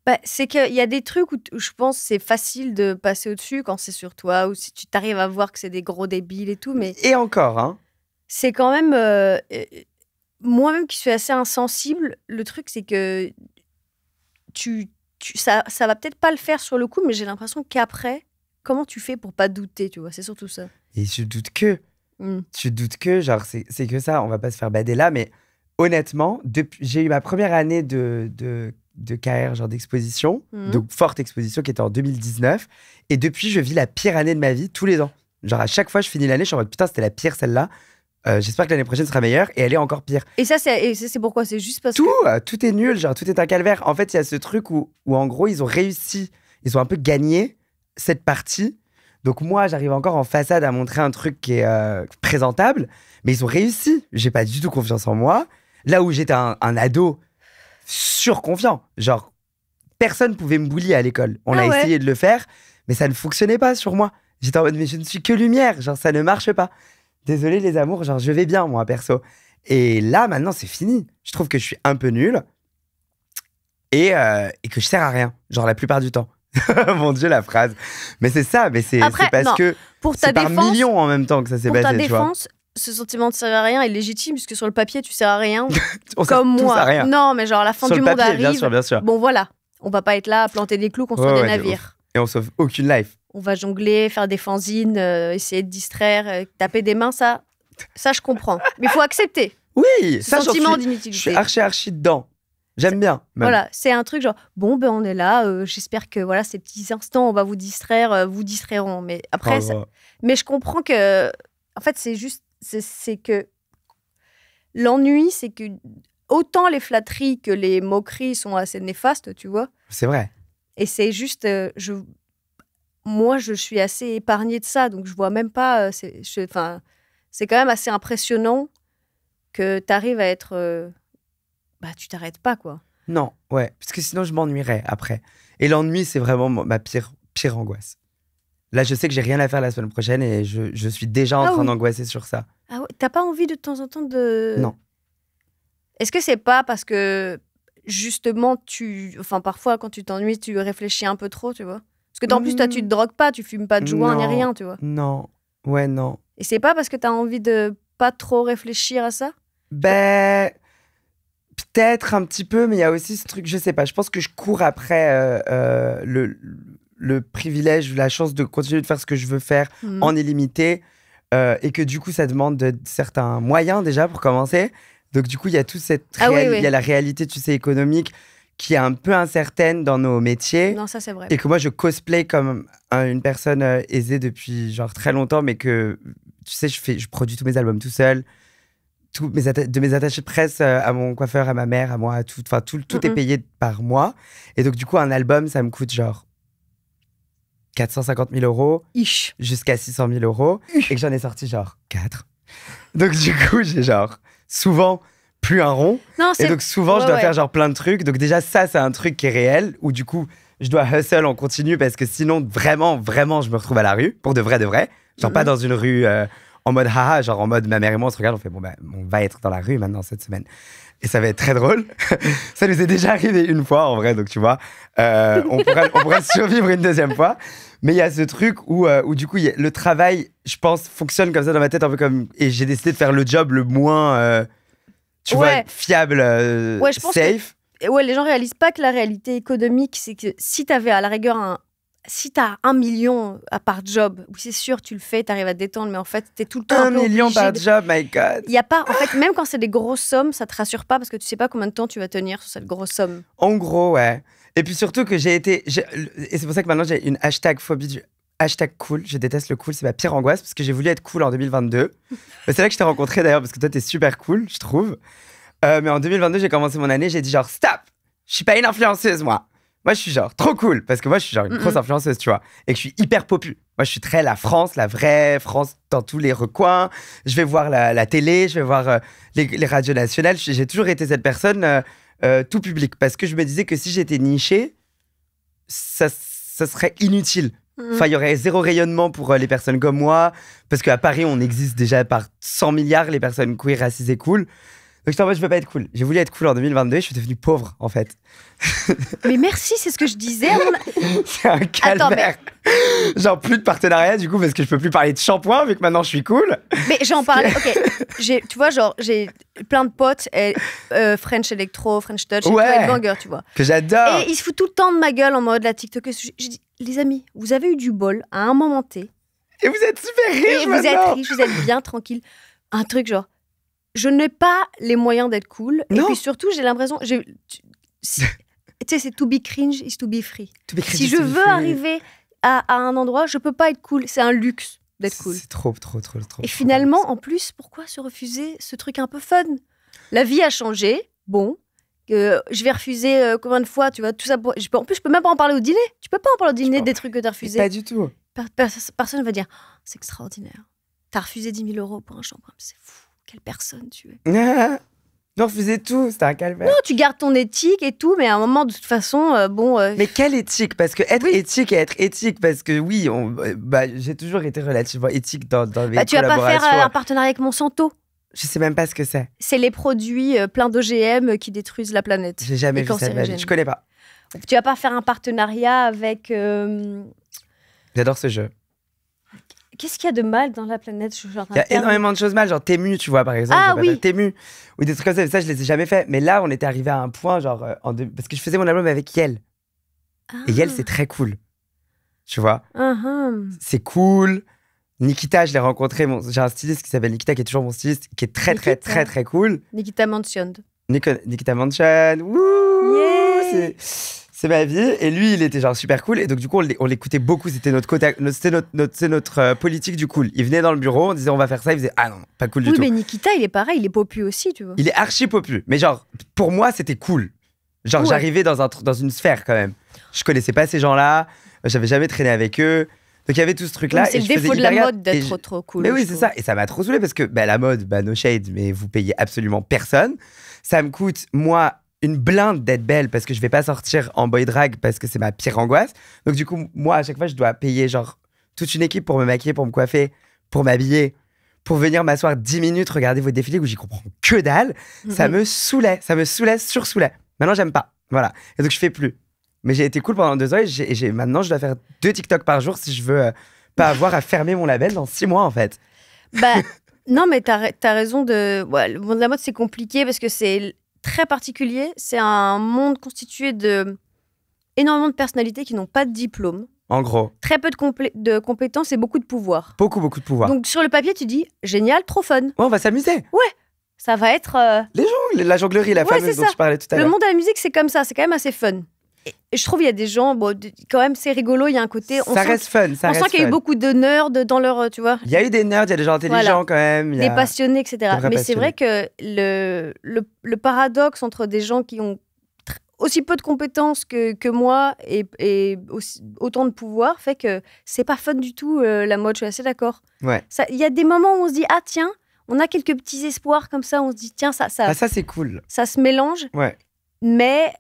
Bah, c'est qu'il y a des trucs où je pense que c'est facile de passer au-dessus quand c'est sur toi, ou si tu t'arrives à voir que c'est des gros débiles et tout, mais Et encore, hein. c'est quand même... moi-même qui suis assez insensible, le truc, c'est que ça va peut-être pas le faire sur le coup, mais j'ai l'impression qu'après, comment tu fais pour pas douter, tu vois? C'est surtout ça. Et je doute que. Mm. Tu doutes que, genre, c'est que ça. On va pas se faire bader là, mais honnêtement, j'ai eu ma première année de carrière, genre d'exposition, donc forte exposition qui était en 2019. Et depuis, je vis la pire année de ma vie tous les ans. Genre, à chaque fois, je finis l'année, je suis en mode putain, c'était la pire celle-là. J'espère que l'année prochaine sera meilleure et elle est encore pire. Et ça, c'est pourquoi? C'est juste parce que... Tout est nul, genre, tout est un calvaire. En fait, il y a ce truc où en gros, ils ont réussi, ils ont un peu gagné cette partie. Donc moi, j'arrive encore en façade à montrer un truc qui est présentable, mais ils ont réussi. J'ai pas du tout confiance en moi. Là où j'étais un ado surconfiant, genre personne pouvait me bully à l'école. On a essayé de le faire, mais ça ne fonctionnait pas sur moi. J'étais en mode mais je ne suis que lumière, genre ça ne marche pas. Désolé les amours, genre je vais bien moi perso. Et là maintenant c'est fini. Je trouve que je suis un peu nul et que je sers à rien, genre la plupart du temps. Mon Dieu, la phrase. Mais c'est ça, mais c'est parce que c'est par millions en même temps que ça s'est passé. Pour ta défense, ce sentiment de servir à rien est légitime, puisque sur le papier, tu sers à rien. Comme tous moi. à rien. Non, mais genre, la fin sur du le monde papier, arrive. Bien sûr. Bon, voilà. On va pas être là à planter des clous, construire des navires. Et on sauve aucune life. On va jongler, faire des fanzines, essayer de distraire, taper des mains, ça je comprends. Mais il faut accepter. Oui, ce ça, sentiment je d'inutilité. suis archi dedans. J'aime bien. Même. Voilà, c'est un truc genre, bon, ben on est là, j'espère que voilà, ces petits instants, on va vous distraire, vous distrairont. Mais après, mais je comprends que, en fait, c'est juste, c'est que l'ennui, c'est que autant les flatteries que les moqueries sont assez néfastes, tu vois. C'est vrai. Et c'est juste, moi, je suis assez épargnée de ça, donc je vois même pas, c'est quand même assez impressionnant que tu arrives à être... bah, tu t'arrêtes pas, quoi. Non, ouais, parce que sinon je m'ennuierais après. Et l'ennui, c'est vraiment ma pire angoisse. Là, je sais que j'ai rien à faire la semaine prochaine et je suis déjà en train d'angoisser sur ça. Ah ouais, t'as pas envie de temps en temps de... Non. Est-ce que c'est pas parce que, justement, parfois, quand tu t'ennuies, tu réfléchis un peu trop, tu vois? Parce que en plus, toi, tu te drogues pas, tu fumes pas de joint, ni rien, tu vois? Non, ouais, non. Et c'est pas parce que t'as envie de pas trop réfléchir à ça? Ben... Peut-être un petit peu, mais il y a aussi ce truc, je sais pas, je pense que je cours après le privilège, la chance de continuer de faire ce que je veux faire en illimité, et que du coup, ça demande certains moyens déjà pour commencer. Donc du coup, il y a toute cette il y a la réalité, tu sais, économique qui est un peu incertaine dans nos métiers. Non, ça c'est vrai. Et que moi, je cosplay comme une personne aisée depuis genre très longtemps, mais que, tu sais, je produis tous mes albums tout seul. De mes attachés de presse à mon coiffeur, à ma mère, à moi, tout est payé par mois. Et donc, du coup, un album, ça me coûte genre 450 000 € jusqu'à 600 000 € et que j'en ai sorti genre 4. Donc, du coup, j'ai genre souvent plus un rond. Non, et donc, souvent, je dois faire genre plein de trucs. Donc, déjà, ça, c'est un truc qui est réel où du coup, je dois hustle en continu parce que sinon, vraiment, je me retrouve à la rue pour de vrai. Genre, pas dans une rue. En mode haha, genre en mode ma mère et moi on se regarde, on fait bon bah on va être dans la rue maintenant cette semaine et ça va être très drôle. Ça nous est déjà arrivé une fois en vrai, donc tu vois, on pourra survivre une deuxième fois. Mais il y a ce truc où du coup le travail, je pense, fonctionne comme ça dans ma tête un peu comme, et j'ai décidé de faire le job le moins tu vois, fiable, je pense safe. Les gens réalisent pas que la réalité économique, c'est que si t'avais à la rigueur si t'as 1 million par job, oui, c'est sûr, tu le fais, t'arrives à te détendre, mais en fait, t'es tout le temps 1 million par job, my God. Il y a pas, en fait, même quand c'est des grosses sommes, ça te rassure pas parce que tu sais pas combien de temps tu vas tenir sur cette grosse somme. En gros, ouais. Et puis surtout que et c'est pour ça que maintenant j'ai une hashtag phobie du hashtag cool. Je déteste le cool, c'est ma pire angoisse parce que j'ai voulu être cool en 2022. C'est là que je t'ai rencontré d'ailleurs parce que toi, t'es super cool, je trouve. Mais en 2022, j'ai commencé mon année, j'ai dit genre, stop, je suis pas une influenceuse, moi. Moi, je suis genre trop cool parce que moi, je suis genre une grosse influenceuse, tu vois, et que je suis hyper popu. Moi, je suis très la France, la vraie France dans tous les recoins. Je vais voir la télé, je vais voir les radios nationales. J'ai toujours été cette personne tout public parce que je me disais que si j'étais nichée, ça serait inutile. Enfin, il y aurait zéro rayonnement pour les personnes comme moi parce qu'à Paris, on existe déjà par 100 milliards les personnes queer, racisées, cool. j'étais en mode, je veux pas être cool. J'ai voulu être cool en 2022, je suis devenue pauvre, en fait. Mais merci, c'est ce que je disais. C'est un calvaire. Genre, plus de partenariat, du coup, parce que je peux plus parler de shampoing, vu que maintenant, je suis cool. Mais j'en parlais, ok. Tu vois, genre, j'ai plein de potes, French Electro, French Touch, et banger, tu vois. Que j'adore. Et ils se foutent tout le temps de ma gueule en mode la TikTokeuse. Je dis, les amis, vous avez eu du bol à un moment T. Et vous êtes super riches, vous êtes riches, vous êtes bien tranquille. Un truc genre, je n'ai pas les moyens d'être cool. Non. Et puis surtout, j'ai l'impression... Tu sais, c'est to be cringe is to be free. Si je veux arriver à un endroit, je peux pas être cool. C'est un luxe d'être cool. C'est trop. Et finalement, en plus, pourquoi se refuser ce truc un peu fun? La vie a changé. Bon, je vais refuser combien de fois, tu vois, tout ça. En plus, je peux même pas en parler au dîner. Tu peux pas en parler au dîner des trucs que t'as refusés. Pas du tout. Personne va dire, oh, c'est extraordinaire. T'as refusé 10 000 € pour un shampoing. C'est fou. Quelle personne tu es. Non, refusez tout, c'était un calvaire. Non, tu gardes ton éthique et tout, mais à un moment, de toute façon, bon... Mais quelle éthique? Parce que être éthique et être éthique, parce que oui, j'ai toujours été relativement éthique dans mes collaborations. Tu vas pas faire un partenariat avec Monsanto? Je sais même pas ce que c'est. C'est les produits pleins d'OGM qui détruisent la planète. J'ai jamais vu ça de ma vie, je connais pas. Tu vas pas faire un partenariat avec... J'adore ce jeu. Qu'est-ce qu'il y a de mal dans la planète? Il y a énormément de choses mal, genre Temu, tu vois, par exemple. Ah oui. Temu, ou des trucs comme ça, je les ai jamais fait. Mais là, on était arrivé à un point, genre, parce que je faisais mon album avec Yel. Et Yel, c'est très cool. Tu vois? C'est cool. Nikita, je l'ai rencontré. J'ai un styliste qui s'appelle Nikita, qui est toujours mon styliste, qui est très cool. Nikita mentioned. Nikita mentioned. Wouh! Yeah. C'est ma vie. Et lui, il était genre super cool. Et donc, du coup, on l'écoutait beaucoup. C'était notre politique du cool. Il venait dans le bureau, on disait on va faire ça. Il faisait ah non, pas cool du tout. Oui, mais Nikita, il est pareil. Il est popu aussi, tu vois. Il est archi popu. Mais genre, pour moi, c'était cool. Genre, j'arrivais dans une sphère quand même. Je connaissais pas ces gens-là. J'avais jamais traîné avec eux. Donc, il y avait tout ce truc-là. C'est le défaut de la mode d'être trop cool. Mais oui, c'est ça. Et ça m'a trop saoulé parce que la mode, no shade, mais vous payez absolument personne. Ça me coûte, moi, une blinde d'être belle parce que je vais pas sortir en boy drag parce que c'est ma pire angoisse. Donc du coup, moi, à chaque fois, je dois payer genre toute une équipe pour me maquiller, pour me coiffer, pour m'habiller, pour venir m'asseoir 10 minutes, regarder vos défilés où j'y comprends que dalle. Ça me saoulait, sursaoulait. Maintenant, j'aime pas. Voilà. Et donc, je fais plus. Mais j'ai été cool pendant 2 ans et maintenant, je dois faire 2 TikTok par jour si je veux pas avoir à fermer mon label dans 6 mois, en fait. Non, mais t'as raison de... Ouais, le monde de la mode, c'est compliqué parce que c'est très particulier. C'est un monde constitué de énormément de personnalités qui n'ont pas de diplôme. En gros. Très peu de compétences et beaucoup de pouvoir. Beaucoup de pouvoir. Donc, sur le papier, tu dis, génial, trop fun. Ouais, on va s'amuser. Ouais, ça va être... La jonglerie, la fameuse dont je parlais tout à l'heure. Le monde de la musique, c'est comme ça. C'est quand même assez fun. Et je trouve qu'il y a des gens, quand même, c'est rigolo. Il y a un côté... Ça reste fun. On sent qu'il y a eu beaucoup de nerds dans leur... Tu vois. Il y a eu des nerds, il y a des gens intelligents quand même. Des passionnés, etc. Mais c'est vrai que le paradoxe entre des gens qui ont aussi peu de compétences que moi et aussi, autant de pouvoir fait que c'est pas fun du tout, la mode. Je suis assez d'accord. Ouais. Il y a des moments où on se dit, ah tiens, on a quelques petits espoirs comme ça. On se dit, tiens, ça c'est cool. Ça se mélange. Ouais. Mais...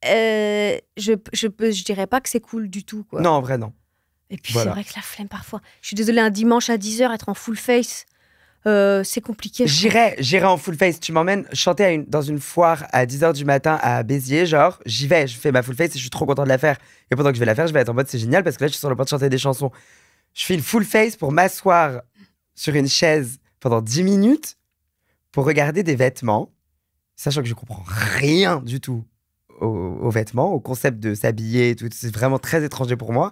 je dirais pas que c'est cool du tout, quoi. Non, en vrai, non. Et puis, c'est vrai que la flemme, parfois. Je suis désolée, un dimanche à 10h, être en full face, c'est compliqué. J'irai en full face. Tu m'emmènes chanter dans une foire à 10h du matin à Béziers, genre, j'y vais, je fais ma full face et je suis trop content de la faire. Et pendant que je vais la faire, je vais être en mode, c'est génial parce que là, je suis sur le point de chanter des chansons. Je fais une full face pour m'asseoir sur une chaise pendant 10 minutes pour regarder des vêtements, sachant que je comprends rien du tout aux vêtements, au concept de s'habiller et tout. C'est vraiment très étranger pour moi.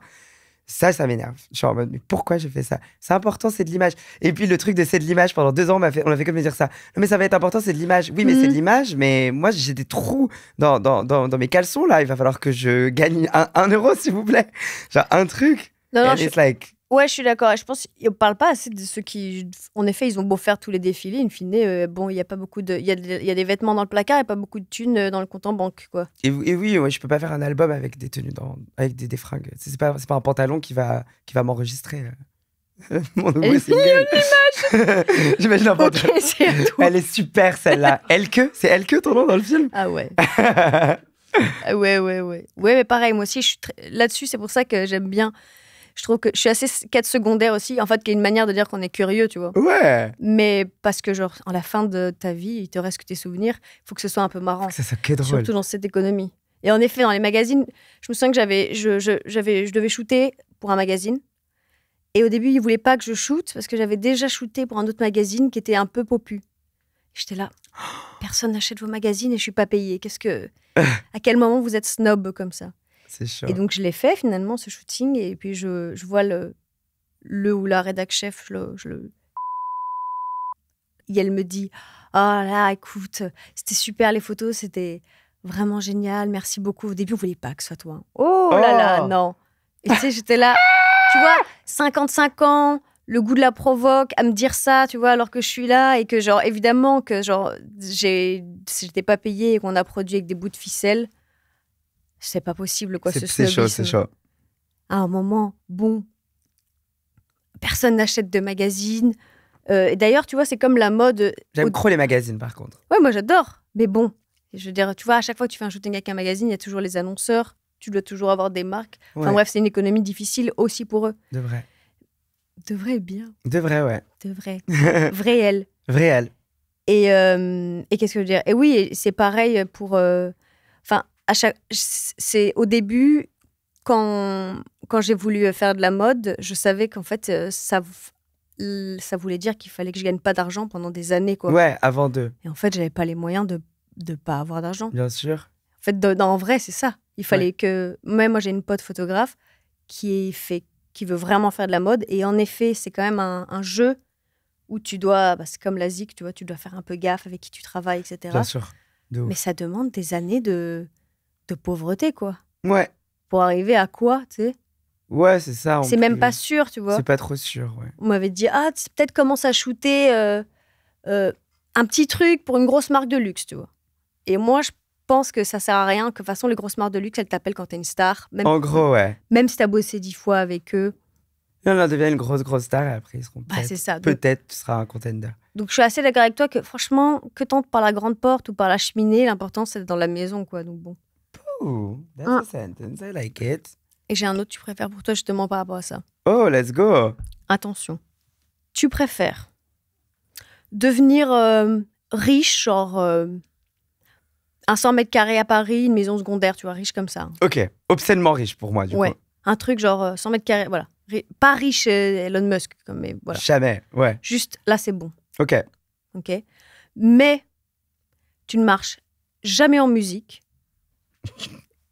Ça m'énerve. Je suis en mode, mais pourquoi je fais ça? C'est important, c'est de l'image. Et puis le truc de c'est de l'image, pendant 2 ans, on a fait comme me dire ça. Non, mais ça va être important, c'est de l'image. Oui, mais c'est de l'image, mais moi, j'ai des trous dans mes caleçons, là. Il va falloir que je gagne 1 euro, s'il vous plaît. Genre, un truc. Non, ouais, je suis d'accord. Je pense qu'on ne parle pas assez de ceux qui, en effet, ils ont beau faire tous les défilés. In fine, bon, il y a pas beaucoup de... Il y a des vêtements dans le placard et pas beaucoup de thunes dans le compte en banque, quoi. Et oui, ouais, je peux pas faire un album avec des tenues, avec des fringues. C'est pas un pantalon qui va m'enregistrer. Mon nouveau single. J'imagine un pantalon. Elle est super, celle-là. Elke, c'est Elke ton nom dans le film? Ah ouais. Ouais. Ouais, mais pareil, moi aussi, je suis là-dessus. C'est pour ça que j'aime bien Je trouve que je suis assez quête secondaire aussi, en fait, qui est une manière de dire qu'on est curieux, tu vois. Ouais. Mais parce que, genre, à la fin de ta vie, il te reste que tes souvenirs, il faut que ce soit un peu marrant. C'est ça qui est drôle. Surtout dans cette économie. Et en effet, dans les magazines, je me souviens que je devais shooter pour un magazine. Et au début, ils voulaient pas que je shoote parce que j'avais déjà shooté pour un autre magazine qui était un peu popu. J'étais là, personne n'achète vos magazines et je suis pas payée. À quel moment vous êtes snob comme ça? C'est chaud. Et donc, je l'ai fait finalement, ce shooting. Et puis, je vois le ou la rédac chef, et elle me dit, oh là, écoute, c'était super les photos, c'était vraiment génial, merci beaucoup. Au début, on voulait pas que ce soit toi. Oh là là, non. Et tu sais, j'étais là, tu vois, 55 ans, le goût de la provoque, à me dire ça, tu vois, alors que je suis là et que, genre, évidemment, que, genre, j'étais pas payée et qu'on a produit avec des bouts de ficelle. C'est pas possible, quoi, ce snobisme. C'est chaud, c'est chaud. À un moment, bon, personne n'achète de magazines. Et d'ailleurs, tu vois, c'est comme la mode. J'aime trop les magazines, par contre. Ouais, moi, j'adore. Mais bon, je veux dire, tu vois, à chaque fois que tu fais un shooting avec un magazine, il y a toujours les annonceurs. Tu dois toujours avoir des marques. Enfin Ouais. bref, c'est une économie difficile aussi pour eux. De vrai. De vrai, bien. De vrai, ouais. De vrai. Réel. Réel. Et qu'est-ce que je veux dire? Et oui, et c'est pareil pour... Enfin, c'est au début, quand j'ai voulu faire de la mode, je savais qu'en fait, ça voulait dire qu'il fallait que je gagne pas d'argent pendant des années, quoi. Ouais, avant de. Et en fait, j'avais pas les moyens de pas avoir d'argent. Bien sûr. En fait, en vrai, c'est ça. Il fallait que... Même moi, j'ai une pote photographe qui veut vraiment faire de la mode. Et en effet, c'est quand même un jeu où tu dois... Bah, c'est comme la ZIC, tu vois, tu dois faire un peu gaffe avec qui tu travailles, etc. Bien sûr. De ouf. Mais ça demande des années de pauvreté, quoi. Ouais. Pour arriver à quoi, tu sais? Ouais, c'est ça. C'est même pas sûr, tu vois. C'est pas trop sûr, ouais. On m'avait dit, peut-être commence à shooter un petit truc pour une grosse marque de luxe, tu vois. Et moi, je pense que ça sert à rien, que de toute façon, les grosses marques de luxe, elles t'appellent quand t'es une star. Même, En gros, ouais. Même si t'as bossé 10 fois avec eux. Et on en devient une grosse star et après, ils seront Bah, c'est ça. peut-être, tu seras un contender. Donc, je suis assez d'accord avec toi que, franchement, que t'entres par la grande porte ou par la cheminée, l'important, c'est d'être dans la maison, quoi. Donc, bon. Ooh, that's a sentence. I like it. Et j'ai un autre tu préfères pour toi, justement, par rapport à ça. Oh, let's go. Attention. Tu préfères devenir riche, genre un 100 mètres carrés à Paris, une maison secondaire, tu vois, riche comme ça. Ok, obscènement riche pour moi, du coup. Un truc genre 100 mètres carrés, voilà. Pas riche Elon Musk, mais voilà. Jamais, ouais. Juste, là, c'est bon. Ok. Ok. Mais tu ne marches jamais en musique.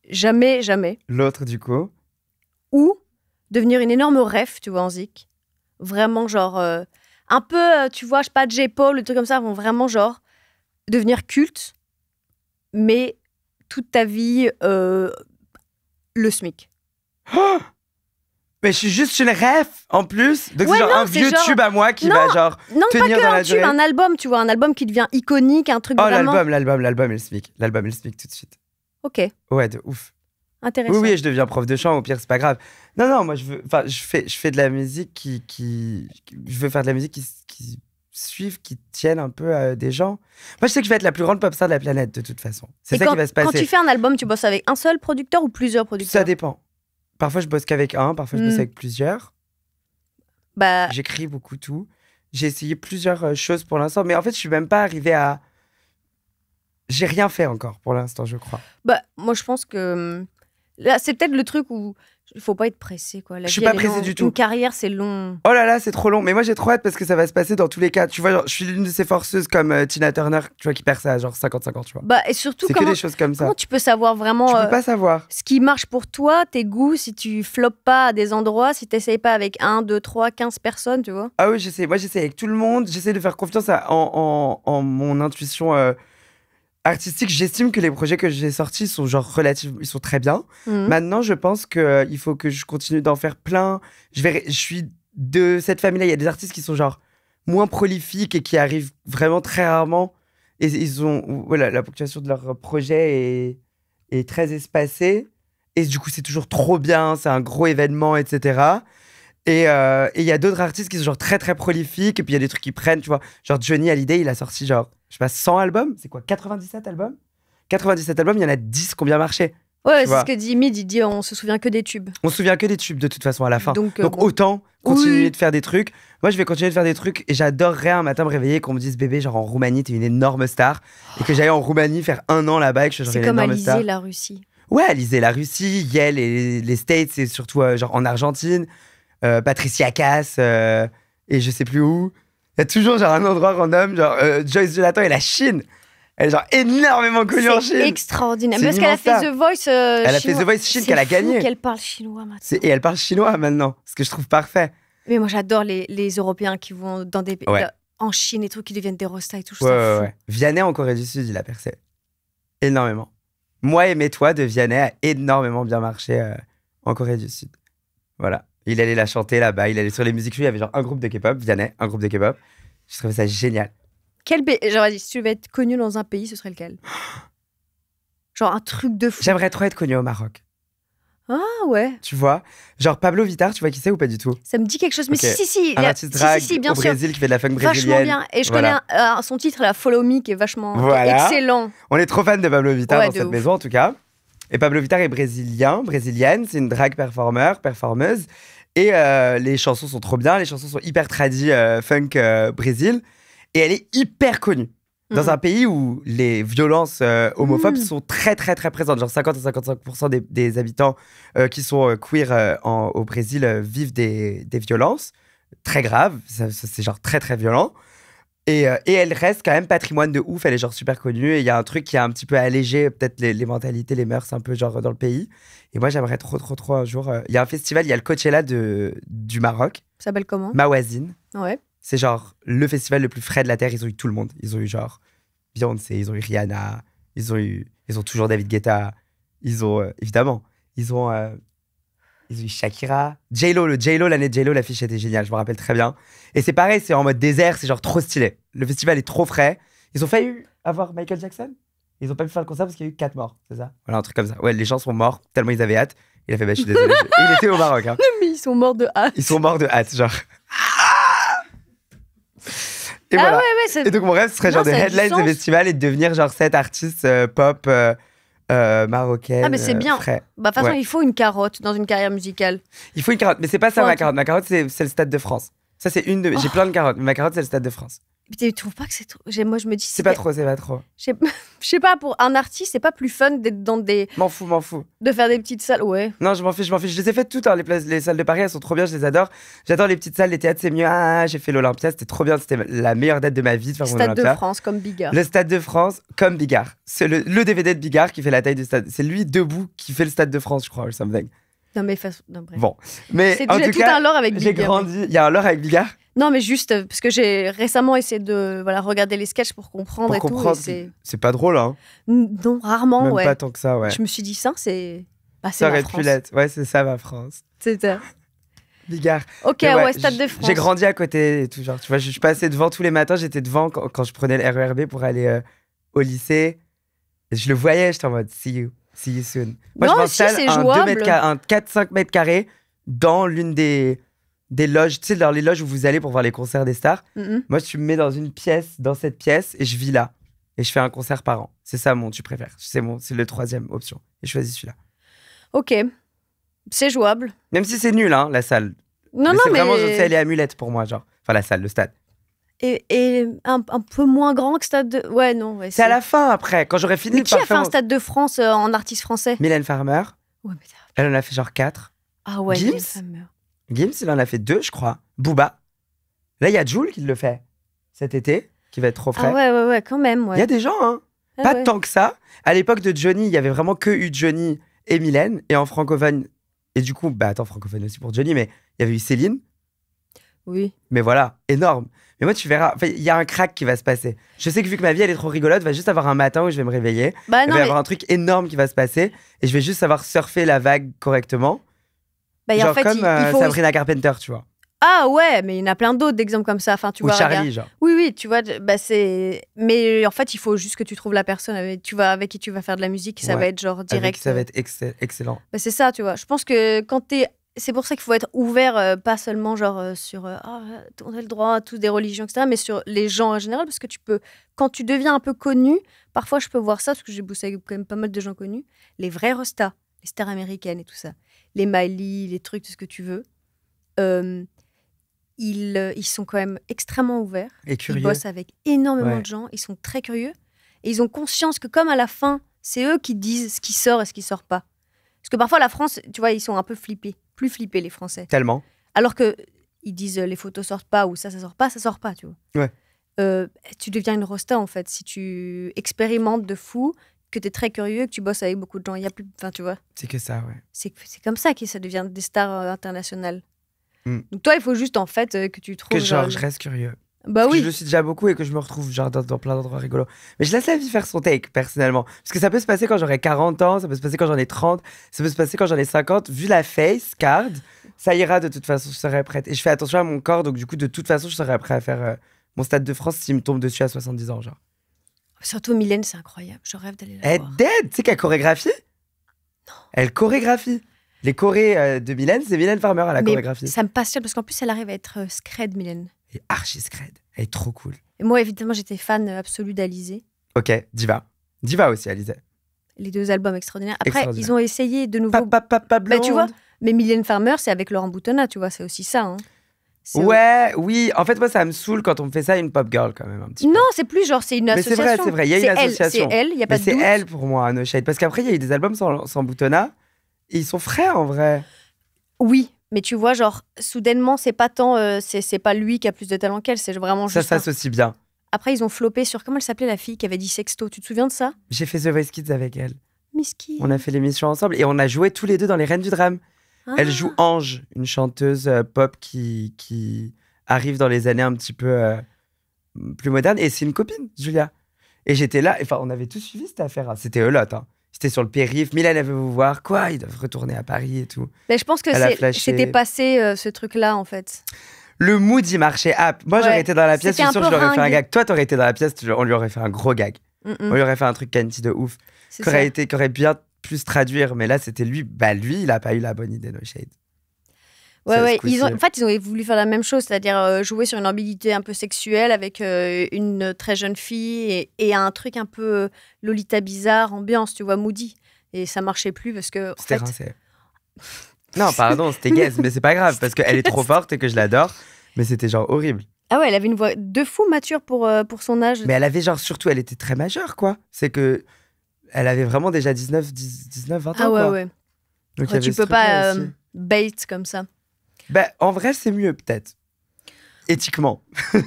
Jamais, jamais. L'autre, du coup. Ou devenir une énorme ref, tu vois, en zik. Vraiment, genre, un peu, tu vois, je sais pas, J-Paul, le truc comme ça, vont vraiment, genre, devenir culte, mais toute ta vie, le SMIC. Oh, mais je suis juste une ref, en plus. Donc, c'est genre un vieux tube à moi qui va, genre, non, tenir pas que dans un la tube, durée. un album, tu vois, un album qui devient iconique, un truc vraiment... l'album et le SMIC. L'album et le SMIC, tout de suite. Ok. Ouais, de ouf. Intéressant. Oui, je deviens prof de chant, au pire, c'est pas grave. Non, moi, je fais de la musique je veux faire de la musique qui suive, qui tienne un peu à des gens. Moi, je sais que je vais être la plus grande pop star de la planète, de toute façon. C'est ça qui va se passer. Quand tu fais un album, tu bosses avec un seul producteur ou plusieurs producteurs? Ça dépend. Parfois, je bosse qu'avec un, parfois, je bosse avec plusieurs. Bah... J'écris beaucoup tout. J'ai essayé plusieurs choses pour l'instant, mais en fait, je suis même pas arrivée à... J'ai rien fait encore, pour l'instant, je crois. Bah, moi, je pense que... Là, c'est peut-être le truc où il faut pas être pressé, quoi. Je suis pas pressée du tout. Une carrière, c'est long. Oh là là, c'est trop long. Mais moi, j'ai trop hâte parce que ça va se passer dans tous les cas. Tu vois, genre, je suis l'une de ces forceuses comme Tina Turner, tu vois, qui perd ça à genre 55 ans, tu vois. Bah, et surtout, c'est que des choses comme ça. Comment tu peux savoir vraiment Tu peux pas savoir. Ce qui marche pour toi, tes goûts, si tu floppes pas à des endroits, si t'essayes pas avec 1, 2, 3, 15 personnes, tu vois. Ah oui, j'essaie. Moi, j'essaie avec tout le monde. J'essaie de faire confiance en mon intuition artistique. J'estime que les projets que j'ai sortis sont genre relativement, ils sont très bien. Maintenant, je pense que il faut que je continue d'en faire plein. Je suis de cette famille-là. Il y a des artistes qui sont genre moins prolifiques et qui arrivent vraiment très rarement. Et ils ont, voilà, la ponctuation de leur projet est très espacée. Et du coup, c'est toujours trop bien. C'est un gros événement, etc. Et il y a d'autres artistes qui sont genre très très prolifiques. Et puis il y a des trucs qui prennent, tu vois. Genre Johnny Hallyday, il a sorti genre, je sais pas, 100 albums. C'est quoi, 97 albums? 97 albums, il y en a 10 qui ont bien marché. Ouais, Tu c'est vois. ce que dit Mid, il dit on se souvient que des tubes. On se souvient que des tubes de toute façon à la fin. Donc, Donc bon. autant continuer Oui. de faire des trucs. Moi, je vais continuer de faire des trucs et j'adorerais un matin me réveiller et qu'on me dise bébé, genre en Roumanie, t'es une énorme star. Et que j'aille en Roumanie faire 1 an là-bas et que je sois C'est une comme énorme star. Alizé, la Russie. Ouais, Alizé, la Russie, Yale et les States, et surtout genre en Argentine, Patricia Cass et je sais plus où. Il y a toujours genre un endroit random, genre Joyce Jonathan et la Chine. Elle est genre énormément connue en C'est Chine. extraordinaire. C'est Parce qu'elle a fait immense, The Voice. Elle a fait The Voice Chine qu'elle a gagné. C'est fou qu'elle parle chinois maintenant. Et elle parle chinois maintenant, ce que je trouve parfait. Mais moi, j'adore les Européens qui vont dans des Ouais. en Chine et tout, qui deviennent des rostas et tout. Je Ouais, trouve ça ouais, fou. ouais. Vianney en Corée du Sud, il a percé. Énormément. Moi et toi de Vianney a énormément bien marché en Corée du Sud. Voilà. Il allait la chanter là-bas, il allait sur les musiques shows, il y avait genre un groupe de K-pop, Vianney, un groupe de K-pop. Je trouvais ça génial. Genre, si tu devais être connu dans un pays, ce serait lequel? Genre un truc de fou. J'aimerais trop être connu au Maroc. Ah ouais. Tu vois? Genre Pablo Vittar, tu vois qui c'est ou pas du tout? Ça me dit quelque chose. Mais Ok. si. Un artiste drag bien au sûr. Brésil qui fait de la funk Vachement brésilienne. bien. Et je Voilà. connais son titre, la Follow Me, qui est vachement qui est Voilà. excellent. On est trop fans de Pablo Vittar Ouais, dans de cette ouf. maison en tout cas. Et Pablo Vittar est brésilienne, c'est une drag performeuse. Et les chansons sont trop bien, les chansons sont hyper tradies funk Brésil. Et elle est hyper connue. Dans Mhm. un pays où les violences homophobes Mhm. sont très très très présentes. Genre 50 à 55% des habitants qui sont queer au Brésil vivent des violences très graves. C'est genre très très violent. Et elle reste quand même patrimoine de ouf, elle est genre super connue. Et il y a un truc qui a un petit peu allégé peut-être les mentalités, les mœurs un peu genre dans le pays. Et moi j'aimerais trop un jour. Il y a un festival, il y a le Coachella du Maroc, Ça s'appelle comment? Mawazine. Ouais. C'est genre le festival le plus frais de la Terre. Ils ont eu tout le monde. Ils ont eu genre Beyoncé, ils ont eu Rihanna, ils ont toujours David Guetta. Ils ont évidemment, ils ont eu Shakira, J-Lo, l'année de J-Lo, l'affiche était géniale, je me rappelle très bien. Et c'est pareil, c'est en mode désert, c'est genre trop stylé. Le festival est trop frais. Ils ont failli avoir Michael Jackson. Ils ont pas pu faire le concert parce qu'il y a eu 4 morts, c'est ça? Voilà, un truc comme ça. Ouais, les gens sont morts tellement ils avaient hâte. Il a fait, bah, je suis désolé. Et il était au Maroc, hein. Mais ils sont morts de hâte. Ils sont morts de hâte, genre. Et Ah voilà. ouais, c'est... Et donc mon rêve ce serait Non, genre de ça a du headline de sens. festival et de devenir genre cette artiste pop marocaine. Ah, mais c'est bien. Frais. Bah, de toute façon, Ouais. il faut une carotte dans une carrière musicale. Il faut une carotte, mais c'est pas ça Faut ma un carotte. Ma carotte c'est le Stade de France. Ça c'est une de. J'ai plein de carottes, mais ma carotte c'est le Stade de France. Tu trouves pas que c'est trop... Moi, je me dis... C'est pas trop. Je sais pas, pour un artiste, c'est pas plus fun d'être dans des... M'en fous. de faire des petites salles. Ouais. Non, je m'en fiche. Je les ai faites toutes, hein, les salles de Paris, elles sont trop bien, je les adore. J'adore les petites salles, les théâtres, c'est mieux. Ah, j'ai fait l'Olympia, c'était trop bien, c'était la meilleure date de ma vie de faire mon Stade de Olympia. France, comme Bigard. Le Stade de France, comme Bigard. C'est le DVD de Bigard qui fait la taille du stade. C'est lui debout qui fait le Stade de France, je crois, ou something. Non, mais non, bref. Bon, mais C'est en déjà tout tout cas, un lore avec j'ai Bigard. grandi. Il y a un lore avec Bigard. Non, mais juste parce que j'ai récemment essayé de regarder les sketchs pour comprendre et Pour tout. comprendre, Et c'est pas drôle, hein. non, rarement, Même ouais. pas tant que ça, ouais. Je me suis dit, ça, c'est. Bah, c'est Ça la aurait France. pu l'être. Ouais, c'est ça, ma France. C'est ça. Bigard. Ok, Mais ouais, Stade de France. J'ai grandi à côté et tout, genre, tu vois, je suis passé devant tous les matins, j'étais devant quand je prenais le RERB pour aller au lycée. Et je le voyais, j'étais en mode, see you soon. Moi, Non, je si, m'installe c'est un jouable. 4-5 mètres carrés dans l'une des loges, tu sais, dans les loges où vous allez pour voir les concerts des stars. Mhm. Moi, tu me mets dans cette pièce, et je vis là. Et je fais un concert par an. C'est ça tu préfères. C'est le 3e option. Et je choisis celui-là. Ok. C'est jouable. Même si c'est nul, hein, la salle. Non, mais non, c'est mais. vraiment, je sais, elle est amulette pour moi, genre. Enfin, la salle, le stade. Et un peu moins grand que Stade de. Ouais, non. Ouais, C'est à la fin, après, quand j'aurais fini Mais qui a par fait un faire... Stade de France en artiste français? Mylène Farmer, Ouais, mais... elle en a fait genre 4. Ah ouais, Gims Mylène Farmer. Gims, il en a fait 2, je crois. Booba. Là, il y a Jul qui le fait cet été, qui va être trop frais. Ah ouais, quand même, ouais. Il y a des gens, hein. Ah Pas ouais. tant que ça. À l'époque de Johnny, il y avait vraiment que eu Johnny et Mylène. Et en francophone, et du coup, bah attends, francophone aussi pour Johnny, mais il y avait eu Céline. Oui. Mais voilà, énorme. Mais moi, tu verras, enfin, il y a un crack qui va se passer. Je sais que vu que ma vie, elle est trop rigolote, il va juste avoir un matin où je vais me réveiller. Bah Il non, va y mais. avoir un truc énorme qui va se passer. Et je vais juste savoir surfer la vague correctement. Bah, Genre en fait, comme il faut. Sabrina Carpenter, tu vois. Ah ouais, mais il y en a plein d'autres d'exemples comme ça. Enfin, tu Ou vois, Charlie, regarde. genre. Oui, tu vois, bah c'est. Mais en fait, il faut juste que tu trouves la personne avec avec qui tu vas faire de la musique. Ça Ouais. va être genre Avec direct. qui ça va être excellent. Bah, c'est ça, tu vois. Je pense que quand t'es c'est pour ça qu'il faut être ouvert, pas seulement genre sur on a le droit à tous des religions, etc., mais sur les gens en général, parce que quand tu deviens un peu connu, parfois je peux voir ça, parce que j'ai bossé avec quand même pas mal de gens connus, les vrais restas, les stars américaines et tout ça, les Miley, les trucs, tout ce que tu veux, ils sont quand même extrêmement ouverts. Et curieux. Ils bossent avec énormément Ouais. de gens, ils sont très curieux, et ils ont conscience que comme à la fin, c'est eux qui disent ce qui sort et ce qui sort pas. Parce que parfois, la France, tu vois, ils sont un peu flippés. Plus flippés, les Français. Tellement. Alors que ils disent les photos sortent pas ou ça sort pas, tu vois. Ouais. Tu deviens une rosta, en fait, si tu expérimentes de fou, que tu es très curieux, que tu bosses avec beaucoup de gens. Il y a plus... Enfin, tu vois, C'est que ça, ouais. c'est comme ça que ça devient des stars internationales. Mm. Donc toi, il faut juste, en fait, que tu trouves... Que genre, je reste curieux. Bah Parce que oui. je le suis déjà beaucoup et que je me retrouve genre dans plein d'endroits rigolos. Mais je laisse la vie faire son take, personnellement. Parce que ça peut se passer quand j'aurai 40 ans, ça peut se passer quand j'en ai 30, ça peut se passer quand j'en ai 50. Vu la face card, ça ira de toute façon, je serai prête. Et je fais attention à mon corps, donc du coup, de toute façon, je serai prêt à faire mon Stade de France s'il me tombe dessus à 70 ans, genre. Surtout Mylène, c'est incroyable. Je rêve d'aller la Elle est voir. dead. Tu sais qu'elle chorégraphie? Non. Elle chorégraphie. Les chorés de Mylène, c'est Mylène Farmer à la Mais chorégraphie. ça me passionne parce qu'en plus, elle arrive à être scred, Mylène. Elle est archi scred. Elle est trop cool. Et moi, évidemment, j'étais fan absolue d'Alizé. Ok, Diva. Diva aussi, Alizé. Les 2 albums extraordinaires. Après, Extraordinaire. ils ont essayé de nouveau. Papa Bah, tu vois, blonde. mais Mylène Farmer, c'est avec Laurent Boutonnat, tu vois, c'est aussi ça. Hein. C'est- Ouais, oui. En fait, moi, ça me saoule quand on me fait ça à une pop girl, quand même, un petit peu. Non, c'est plus genre, c'est une Mais c'est association. vrai, il y a une association. C'est elle, il n'y a pas Mais de c'est doute. elle pour moi, No Shade. Parce qu'après, il y a eu des albums sans Boutonnat. Et ils sont frais, en vrai. Oui, mais tu vois, genre, soudainement, c'est pas tant. C'est pas lui qui a plus de talent qu'elle, c'est vraiment Ça juste. un- s'associe bien. Après, ils ont floppé sur. Comment elle s'appelait la fille qui avait dit Sexto? Tu te souviens de ça? J'ai fait The Voice Kids avec elle. Miski. On a fait l'émission ensemble et on a joué tous les deux dans Les Reines du Drame. Elle joue Ange, une chanteuse pop qui arrive dans les années un petit peu plus modernes. Et c'est une copine, Julia. Et j'étais là, enfin, on avait tous suivi cette affaire. Hein. C'était eux hein. C'était sur le périph'. Mylène, elle veut vous voir. Quoi? Ils doivent retourner à Paris et tout. Mais je pense que Elle a flashé. c'était passé ce truc-là, en fait. Le mood, il marchait. Ah, moi, j'aurais Ouais. été dans la pièce. Je C'était suis un sûr que je peu lui aurais fait un ringue. gag. Toi, t'aurais été dans la pièce. On lui aurait fait un gros gag. Mm-mm. On lui aurait fait un truc canty de ouf. C'est Qui ça. aurait bien plus traduire. Mais là, c'était lui. Bah, lui, il a pas eu la bonne idée, No Shade. Ouais, Ça, ouais. ce coup-ci. En fait, ils ont voulu faire la même chose, c'est-à-dire jouer sur une ambiguïté un peu sexuelle avec une très jeune fille et un truc un peu Lolita bizarre, ambiance, tu vois, moody. Et ça marchait plus parce que. En C'était fait, rincé. Non, pardon, c'était gaze, mais c'est pas grave parce qu'elle est trop forte et que je l'adore. Mais c'était genre horrible. ah ouais, elle avait une voix de fou mature pour son âge. Mais elle avait genre, surtout, elle était très majeure, quoi. C'est que. Elle avait vraiment déjà 19, 20 ans. Ah ouais, quoi. ouais. Donc, il y Ouais, avait tu ce peux truc-là pas aussi. bait comme ça. Bah, en vrai, c'est mieux, peut-être. Éthiquement.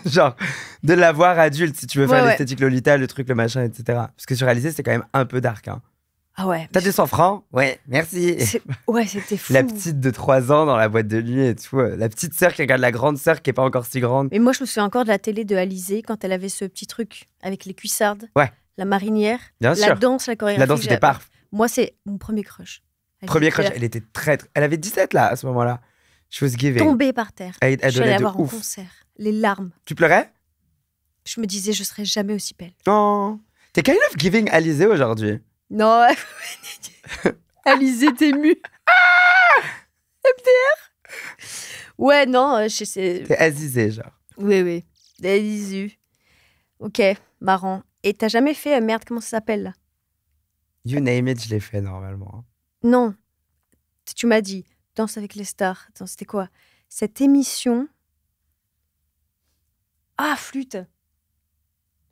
Genre, de la voir adulte, si tu veux faire Ouais, l'esthétique Lolita, le truc, le machin, etc. Parce que sur Alizé, c'était quand même un peu dark. Hein. Ah ouais. T'as 200 francs? Ouais, merci. Ouais, c'était fou. La petite de 3 ans dans la boîte de nuit et tout. La petite sœur qui regarde la grande sœur qui est pas encore si grande. Mais moi, je me souviens encore de la télé de Alizée quand elle avait ce petit truc avec les cuissardes, Ouais. la marinière, Bien la sûr. danse, la chorégraphie. La danse, c'était parfait. Moi, c'est mon premier crush. Elle Premier était crush, elle était elle avait 17 là, à ce moment-là. She was giving. tombée par terre. Elle Je suis allée donnait la de voir en ouf. concert. Les larmes. Tu pleurais? Je me disais, je serais jamais aussi belle. Non. T'es kind of giving Alizé aujourd'hui. Non, Alizée, t'es mue. MDR. Ouais, non, je sais. T'es Azizé, genre. Oui, oui. Alizée. Ok, marrant. Et t'as jamais fait, merde, comment ça s'appelle là? You name it, je l'ai fait normalement. Non. Tu m'as dit, Danse avec les stars. Attends, c'était quoi? Cette émission. Ah, flûte.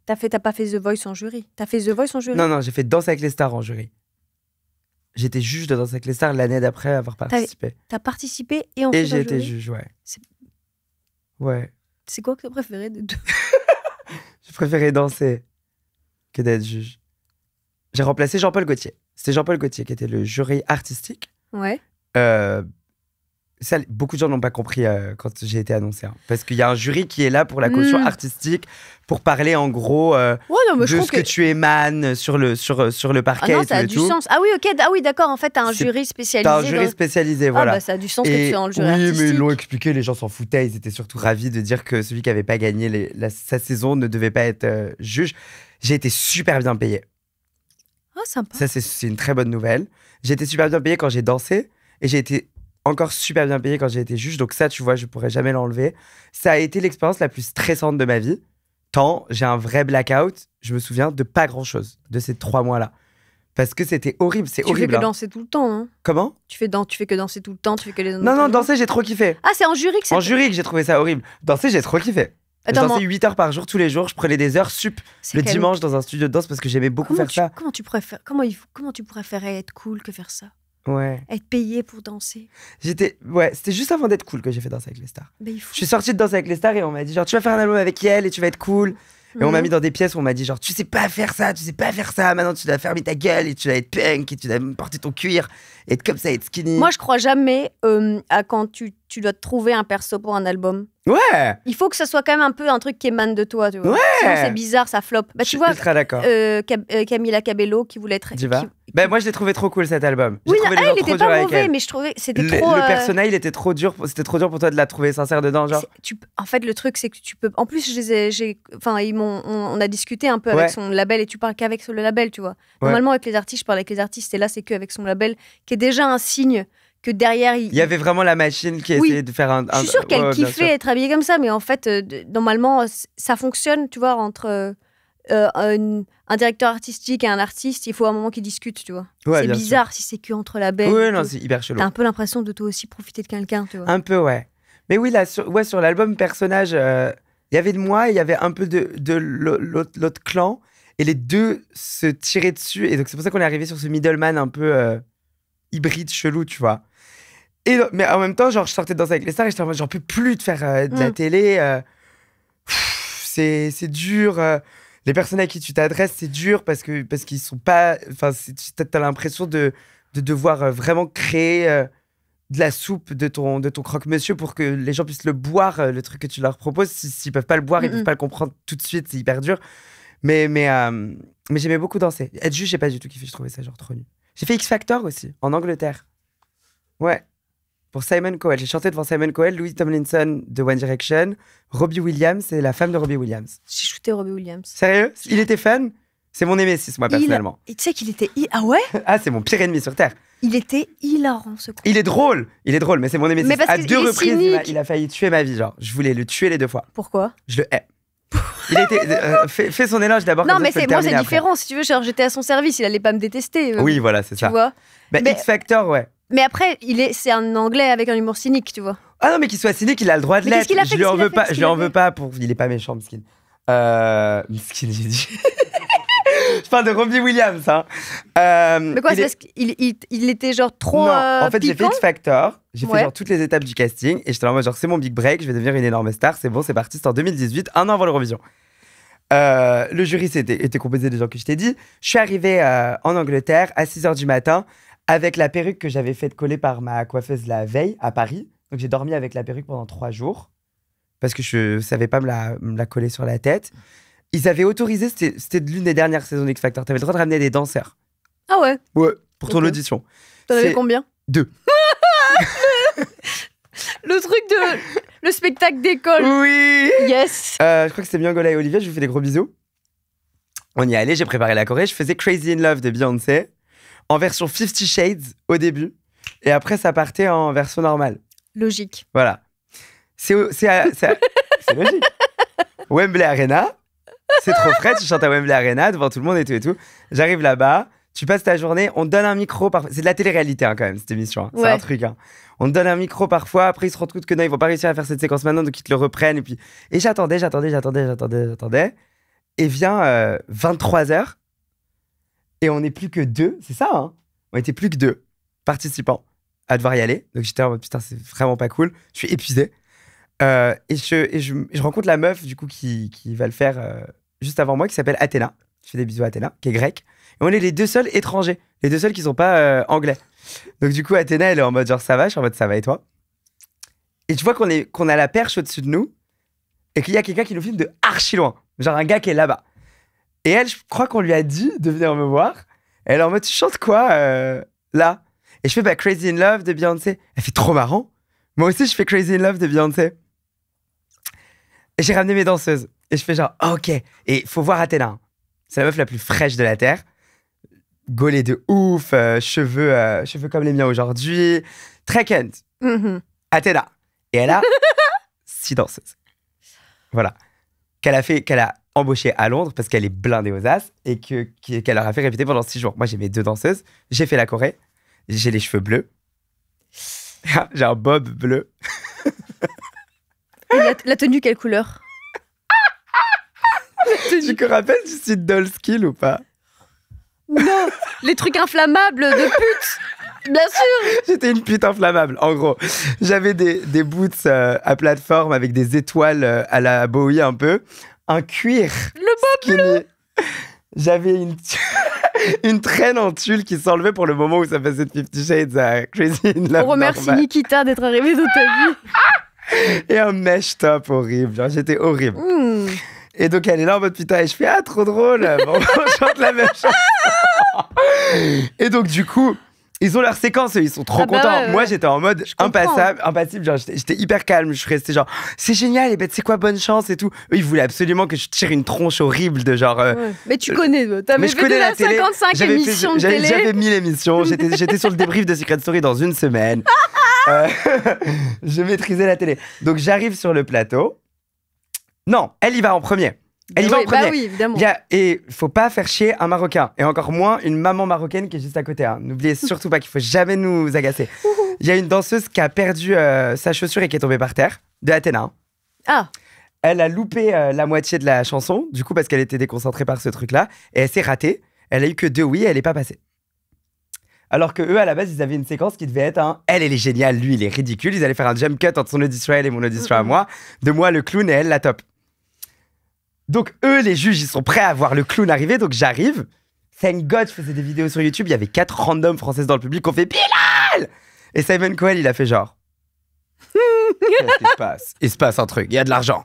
T'as pas fait The Voice en jury. T'as fait The Voice en jury? Non, j'ai fait Danse avec les stars en jury. J'étais juge de Danse avec les stars l'année d'après avoir participé. T'as participé et en Et fait j'ai un été jury. juge, ouais. C'est- Ouais. C'est quoi que t'as préféré de deux? Je préférais danser que d'être juge. J'ai remplacé Jean-Paul Gaultier. C'était Jean-Paul Gaultier qui était le jury artistique. Ouais. Ça, beaucoup de gens n'ont pas compris quand j'ai été annoncé. Hein. Parce qu'il y a un jury qui est là pour la caution artistique, pour parler en gros Ouais, non, mais je de trouve ce que tu émanes sur le parquet Ah non, et tout. ça a et du tout. sens. Ah oui, ok. Ah oui, d'accord. En fait, t'as un C'est- jury spécialisé. T'as un jury dans- spécialisé, Ah voilà. bah ça a du sens que tu Et sois dans le jury oui, artistique. mais ils l'ont expliqué, les gens s'en foutaient. Ils étaient surtout ravis de dire que celui qui n'avait pas gagné sa saison ne devait pas être juge. J'ai été super bien payé. Ah, sympa. Ça, c'est une très bonne nouvelle. J'ai été super bien payé quand j'ai dansé et j'ai été encore super bien payé quand j'ai été juge. Donc ça, tu vois, je pourrais jamais l'enlever. Ça a été l'expérience la plus stressante de ma vie. Tant j'ai un vrai blackout, je me souviens de pas grand-chose de ces 3 mois-là. Parce que c'était horrible, c'est Tu fais horrible. que hein. danser tout le temps, hein. Comment? Tu fais que danser tout le temps, tu fais que les Non, danser, j'ai trop kiffé. Ah, c'est en jury que c'est. En jury que j'ai trouvé ça horrible. Danser, j'ai trop kiffé. Je Attends, dansais 8 heures par jour, tous les jours. Je prenais des heures sup le dimanche dans un studio de danse parce que j'aimais beaucoup faire ça. Comment tu préférais être cool que faire ça? Ouais. Être payé pour danser. Ouais, c'était juste avant d'être cool que j'ai fait Danser avec les stars. Mais Je suis sortie de Danser avec les stars et on m'a dit genre tu vas faire un album avec elle et tu vas être cool. Et on m'a mis dans des pièces où on m'a dit genre tu sais pas faire ça, maintenant tu dois fermer ta gueule et tu dois être punk et tu dois porter ton cuir et être comme ça, être skinny. Moi je crois jamais à quand tu dois te trouver un perso pour un album. Ouais. Il faut que ça soit quand même un peu un truc qui émane de toi, tu vois. Ouais. Sinon c'est bizarre, ça flop. Bah Je tu suis vois, ultra d'accord. Camila Cabello qui voulait être Diva. Ben moi je l'ai trouvé trop cool cet album. J'ai oui, trouvé non, les gens il trop était durs pas avec mauvais, elle. mais je trouvais que c'était trop. Le personnage il était trop dur, c'était trop dur pour toi de la trouver sincère dedans genre. En fait le truc c'est que tu peux. En plus on a discuté un peu Ouais. avec son label et tu parles qu'avec le label, tu vois. Normalement avec les artistes, je parle avec les artistes et là c'est qu'avec son label qui est déjà un signe que derrière Il y avait vraiment la machine qui Oui. essayait de faire un. Je suis sûre qu'elle ouais, bien kiffait sûr. être habillée comme ça, mais en fait, normalement, ça fonctionne, tu vois, entre un directeur artistique et un artiste, il faut un moment qu'ils discutent, tu vois. Ouais, c'est bien bizarre si c'est que entre labels. Oui, et non, tout. c'est hyper chelou. T'as un peu l'impression de toi aussi profiter de quelqu'un, tu vois. Un peu, ouais. Mais oui, là, sur l'album Personnage, il y avait de moi, il y avait un peu de l'autre clan, et les deux se tiraient dessus. Et donc, c'est pour ça qu'on est arrivé sur ce middleman un peu hybride, chelou, tu vois. Mais en même temps, genre, je sortais de Danser avec les stars et j'étais en mode, j'en peux plus de faire de la télé. C'est dur. Les personnes à qui tu t'adresses, c'est dur parce qu'ils sont pas. Enfin, t'as l'impression de devoir vraiment créer de la soupe de ton croque-monsieur pour que les gens puissent le boire, le truc que tu leur proposes. S'ils peuvent pas le boire, ils peuvent pas le comprendre tout de suite, c'est hyper dur. Mais j'aimais beaucoup danser. Être juge, j'ai pas du tout kiffé, je trouvais ça genre trop nul. J'ai fait X Factor aussi, en Angleterre. Ouais. Pour Simon Cowell. J'ai chanté devant Simon Cowell, Louis Tomlinson de One Direction, Robbie Williams et la femme de Robbie Williams. J'ai shooté Robbie Williams. Sérieux? Il était fan? C'est mon némésis, moi, personnellement. Et tu sais qu'il était. Ah ouais? Ah, c'est mon pire ennemi sur Terre. Il était hilarant, ce con. Il est drôle, mais c'est mon némésis. Mais parce à qu'il 2 est reprises, cynique. il a failli tuer ma vie, genre. Je voulais le tuer les 2 fois. Pourquoi? Je le hais. Il a été. Fais son éloge d'abord. Non, comme mais ça, je peux le moi, terminer c'est après. différent. Si tu veux, genre, j'étais à son service, il allait pas me détester. Oui, voilà, c'est Tu ça. vois? Bah, Mais- X Factor, ouais. Mais après, c'est un anglais avec un humour cynique, tu vois. Ah non, mais qu'il soit cynique, il a le droit de Mais l'être. qu'est-ce qu'il a fait, Je lui en qu'est-ce qu'il a veux fait, pas. qu'est-ce Je lui en qu'il a veux pas pour. Il est pas méchant, Miskin. Miskin, j'ai dit. Je parle de Robbie Williams, hein. Mais quoi, il c'est est- parce qu'il était genre trop. Non, en fait, j'ai fait piquant. X Factor. J'ai fait Ouais. genre toutes les étapes du casting et j'étais en mode genre c'est mon big break, je vais devenir une énorme star. C'est bon, c'est parti. C'était en 2018, un an avant l'Eurovision. Le jury était composé des gens que je t'ai dit. Je suis arrivé en Angleterre à 6h du matin avec la perruque que j'avais faite coller par ma coiffeuse la veille à Paris. Donc j'ai dormi avec la perruque pendant 3 jours parce que je savais pas me la coller sur la tête. Ils avaient autorisé, c'était l'une des dernières saisons d'X Factor. T'avais le droit de ramener des danseurs. Ah ouais? Ouais, pour ton Ok. audition. T'en avais C'est- combien? 2. Le truc de. Le spectacle d'école. Oui. Yes. Je crois que c'était Biangola et Olivia, je vous fais des gros bisous. On y allait, j'ai préparé la choré, je faisais Crazy in Love de Beyoncé en version 50 Shades au début et après ça partait en version normale. Logique. Voilà. C'est logique. Wembley Arena, c'est trop frais, tu chantes à Wembley Arena devant tout le monde et tout et tout. J'arrive là-bas, tu passes ta journée, on te donne un micro, c'est de la télé-réalité hein, quand même cette émission, hein. C'est Ouais. un truc. Hein. On te donne un micro parfois, après ils se rendent compte que non, ils vont pas réussir à faire cette séquence maintenant, donc ils te le reprennent. Et j'attendais. Et vient 23h, et on n'est plus que 2, c'est ça, hein. On était plus que 2 participants à devoir y aller. Donc j'étais en mode putain, c'est vraiment pas cool. Je suis épuisé. Et je rencontre la meuf du coup qui va le faire juste avant moi, qui s'appelle Athéna. Je fais des bisous à Athéna, qui est grecque. Et on est les 2 seuls étrangers, les 2 seuls qui sont pas anglais. Donc du coup, Athéna, elle est en mode genre ça va, je suis en mode ça va et toi. Et tu vois qu'on a la perche au-dessus de nous et qu'il y a quelqu'un qui nous filme de archi loin, genre un gars qui est là-bas. Et elle, je crois qu'on lui a dit de venir me voir. Et elle est en mode tu chantes quoi là? Et je fais bah, Crazy in Love de Beyoncé. Elle fait trop marrant. Moi aussi, je fais Crazy in Love de Beyoncé. Et j'ai ramené mes danseuses. Et je fais genre, ah, ok. Et faut voir Athéna. Hein. C'est la meuf la plus fraîche de la Terre. Gaulée de ouf, cheveux comme les miens aujourd'hui. Très Kent. Mhm. Athéna. Et elle a 6 danseuses. Voilà. Qu'elle a embauché à Londres parce qu'elle est blindée aux as et qu'elle leur a fait répéter pendant 6 jours. Moi, j'ai mes 2 danseuses. J'ai fait la Corée. J'ai les cheveux bleus. J'ai un bob bleu. Et la tenue, quelle couleur? Tu te rappelles du site Dollskill ou pas? Non, les trucs inflammables de pute. Bien sûr. J'étais une pute inflammable, en gros. J'avais des boots à plateforme avec des étoiles à la Bowie un peu. Un cuir. Le bob bleu. J'avais une traîne en tulle qui s'enlevait pour le moment où ça passait de 50 Shades à Crazy in Love. On remercie Nikita d'être arrivé dans ta vie. Et un mesh top horrible. Genre, j'étais horrible. Et donc, elle est là en mode putain, et je fais ah, trop drôle. Bon, on chante la même chanson. Et donc, du coup, ils ont leur séquence, ils sont trop contents. Ouais. Moi, j'étais en mode impassible. Genre, j'étais hyper calme. Je suis resté genre, c'est génial, et ben, tu sais quoi, bonne chance et tout. Eux, ils voulaient absolument que je tire une tronche horrible de genre. Ouais. Mais tu connais, t'avais fait déjà 55 émissions de télé. J'avais 1000 émissions. J'étais sur le débrief de Secret Story dans une semaine. Je maîtrisais la télé. Donc, j'arrive sur le plateau. Non, elle y va en premier. Elle y va en premier. Bah oui, évidemment. Et il faut pas faire chier un Marocain. Et encore moins une maman marocaine qui est juste à côté. Hein. N'oubliez surtout pas qu'il faut jamais nous agacer. Il y a une danseuse qui a perdu sa chaussure et qui est tombée par terre, de Athéna. Hein. Ah. Elle a loupé la moitié de la chanson, du coup, parce qu'elle était déconcentrée par ce truc-là. Et elle s'est ratée. Elle a eu que 2 oui et elle n'est pas passée. Alors que eux, à la base, ils avaient une séquence qui devait être un elle est géniale, lui, il est ridicule. Ils allaient faire un jump cut entre son audition à elle et mon audition à moi. De moi, le clown, et elle, la top. Donc, eux, les juges, ils sont prêts à voir le clown arriver. Donc, j'arrive. Thank God, je faisais des vidéos sur YouTube. Il y avait 4 randoms françaises dans le public qui ont fait Bilal! Et Simon Cowell, il a fait genre. Qu'est-ce qui se passe? Il se passe un truc, il y a de l'argent.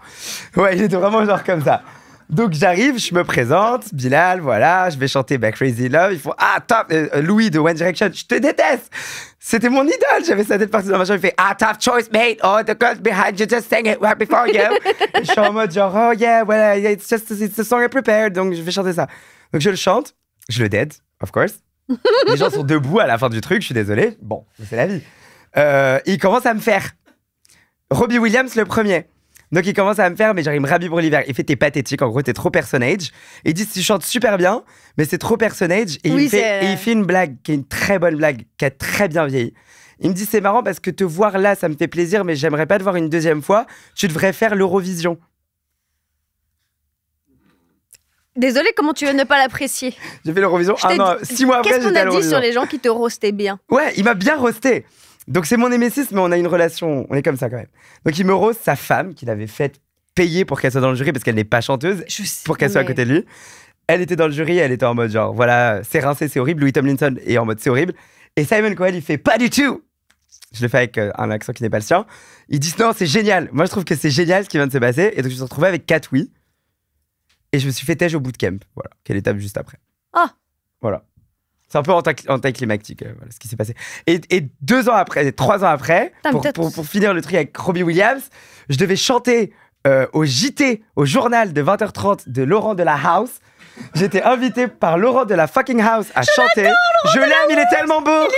Ouais, il était vraiment genre comme ça. Donc j'arrive, je me présente, Bilal, voilà, je vais chanter Crazy Love. Ils font ah top, Louis de One Direction, je te déteste. C'était mon idole, j'avais sa tête partie dans ma chambre. Il fait ah tough choice mate, oh the girl behind you just sang it right before you. Et je suis en mode genre oh yeah, well, it's a song I prepared, donc je vais chanter ça. Donc je le chante, je le dead, of course. Les gens sont debout à la fin du truc, je suis désolé. Bon, c'est la vie. Il commence à me faire. Robbie Williams le premier. Donc il commence à me faire, mais genre il me rhabille pour l'hiver. Il fait t'es pathétique, en gros t'es trop personnage. Et il dit tu chantes super bien, mais c'est trop personnage. Et, oui, il fait une blague qui est une très bonne blague, qui a très bien vieilli. Il me dit c'est marrant parce que te voir là ça me fait plaisir, mais j'aimerais pas te voir une deuxième fois. Tu devrais faire l'Eurovision. Désolée, comment tu veux ne pas l'apprécier? J'ai fait l'Eurovision 6 mois après. Qu'est-ce qu'on a dit sur les gens qui te roastaient bien? Ouais, il m'a bien roasté. Donc c'est mon némésis, mais on a une relation, on est comme ça quand même. Donc il me roast sa femme, qu'il avait fait payer pour qu'elle soit dans le jury parce qu'elle n'est pas chanteuse, pour qu'elle soit à côté de lui. Elle était dans le jury, elle était en mode genre, voilà, c'est rincé, c'est horrible. Louis Tomlinson est en mode c'est horrible. Et Simon Cowell, il fait pas du tout. Je le fais avec un accent qui n'est pas le sien. Ils disent non, c'est génial. Moi je trouve que c'est génial ce qui vient de se passer. Et donc je me suis retrouvé avec 4 oui. Et je me suis fait tège au bootcamp. Voilà, quelle étape juste après. Ah. Voilà. C'est un peu anticlimactique, voilà ce qui s'est passé. Et 2 ans après, 3 ans après, pour finir le truc avec Robbie Williams, je devais chanter au JT, au journal de 20h30 de Laurent de la House. J'étais invité par Laurent de la fucking House à chanter. Je l'aime, il est tellement beau.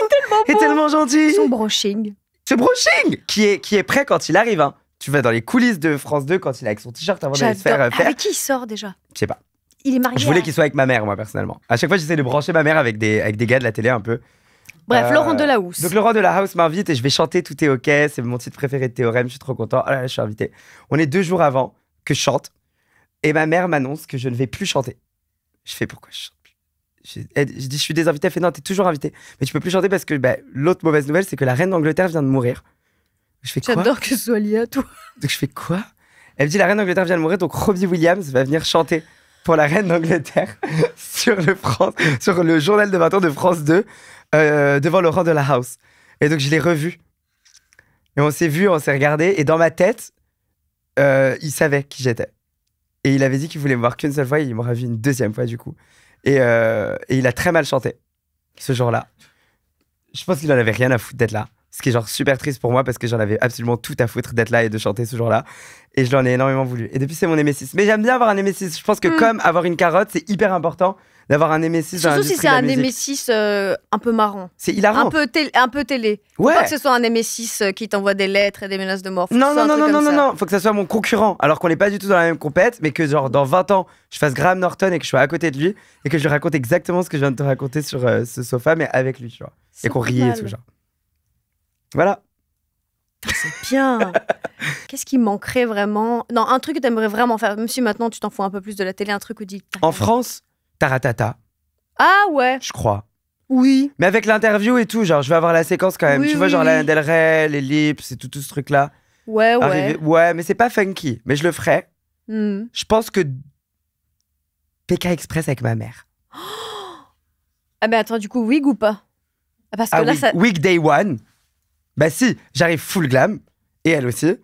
Il est tellement gentil. Son brushing. Ce brushing qui est prêt quand il arrive. Hein. Tu vas dans les coulisses de France 2 quand il est avec son t-shirt avant d'aller se faire faire. Avec qui il sort déjà? Je sais pas. Il est marié. Je voulais qu'il soit avec ma mère, moi, personnellement. À chaque fois, j'essaie de brancher ma mère avec des gars de la télé un peu. Bref, Laurent de la House. Donc, Laurent de la House m'invite et je vais chanter Tout est OK. C'est mon titre préféré de Théorème. Je suis trop content. Ah là, là, je suis invité. On est 2 jours avant que je chante. Et ma mère m'annonce que je ne vais plus chanter. Je fais pourquoi je chante plus? Je dis, je suis désinvité. Elle fait non, t'es toujours invité. Mais tu peux plus chanter parce que l'autre mauvaise nouvelle, c'est que la reine d'Angleterre vient de mourir. Je fais quoi? J'adore que ce soit lié à toi. Donc, je fais quoi? Elle me dit, la reine d'Angleterre vient de mourir. Donc, Robbie Williams va venir chanter pour la reine d'Angleterre sur le journal de 20h de France 2 devant Laurent de la House. Et donc je l'ai revu. Et on s'est vu, on s'est regardé. Et dans ma tête, il savait qui j'étais. Et il avait dit qu'il voulait me voir qu'une seule fois. Et il m'aura vu une deuxième fois du coup. Et il a très mal chanté ce jour-là. Je pense qu'il en avait rien à foutre d'être là. Ce qui est genre super triste pour moi parce que j'en avais absolument tout à foutre d'être là et de chanter ce jour-là. Et je l'en ai énormément voulu. Et depuis, c'est mon némésis. Mais j'aime bien avoir un némésis. Je pense que comme avoir une carotte, c'est hyper important d'avoir un Nemesis dans Surtout si l'industrie c'est de la un musique. Nemesis un peu marrant. C'est hilarant. Un peu télé. Faut Ouais. pas que ce soit un Nemesis qui t'envoie des lettres et des menaces de mort. Faut que Non, ce soit non, un non, truc non, comme non, ça. non, faut que ça soit mon concurrent, alors qu'on n'est pas du tout dans la même compète, mais que genre dans 20 ans, je fasse Graham Norton et que je sois à côté de lui et que je lui raconte exactement ce que je viens de te raconter sur ce sofa, mais avec lui, tu vois. C'est Et qu'on pas rie et mal. tout, genre. Voilà. C'est bien. Qu'est-ce qui manquerait vraiment? Non, un truc que t'aimerais vraiment faire, même si maintenant tu t'en fous un peu plus de la télé, un truc où tu dis. En France, Taratata, Ah ouais, je crois. oui. Mais avec l'interview et tout, genre, je vais avoir la séquence quand même. Oui, tu vois, oui, genre oui. Lana Del Rey, les lips et tout ce truc-là. Ouais, ouais. Arriver- Ouais, mais c'est pas funky. Mais je le ferai. Hmm. Je pense que PK Express avec ma mère. Ah ben attends, du coup, wig ou pas? Ah, parce que là, oui. ça. Weekday one. Bah si, j'arrive full glam. Et elle aussi.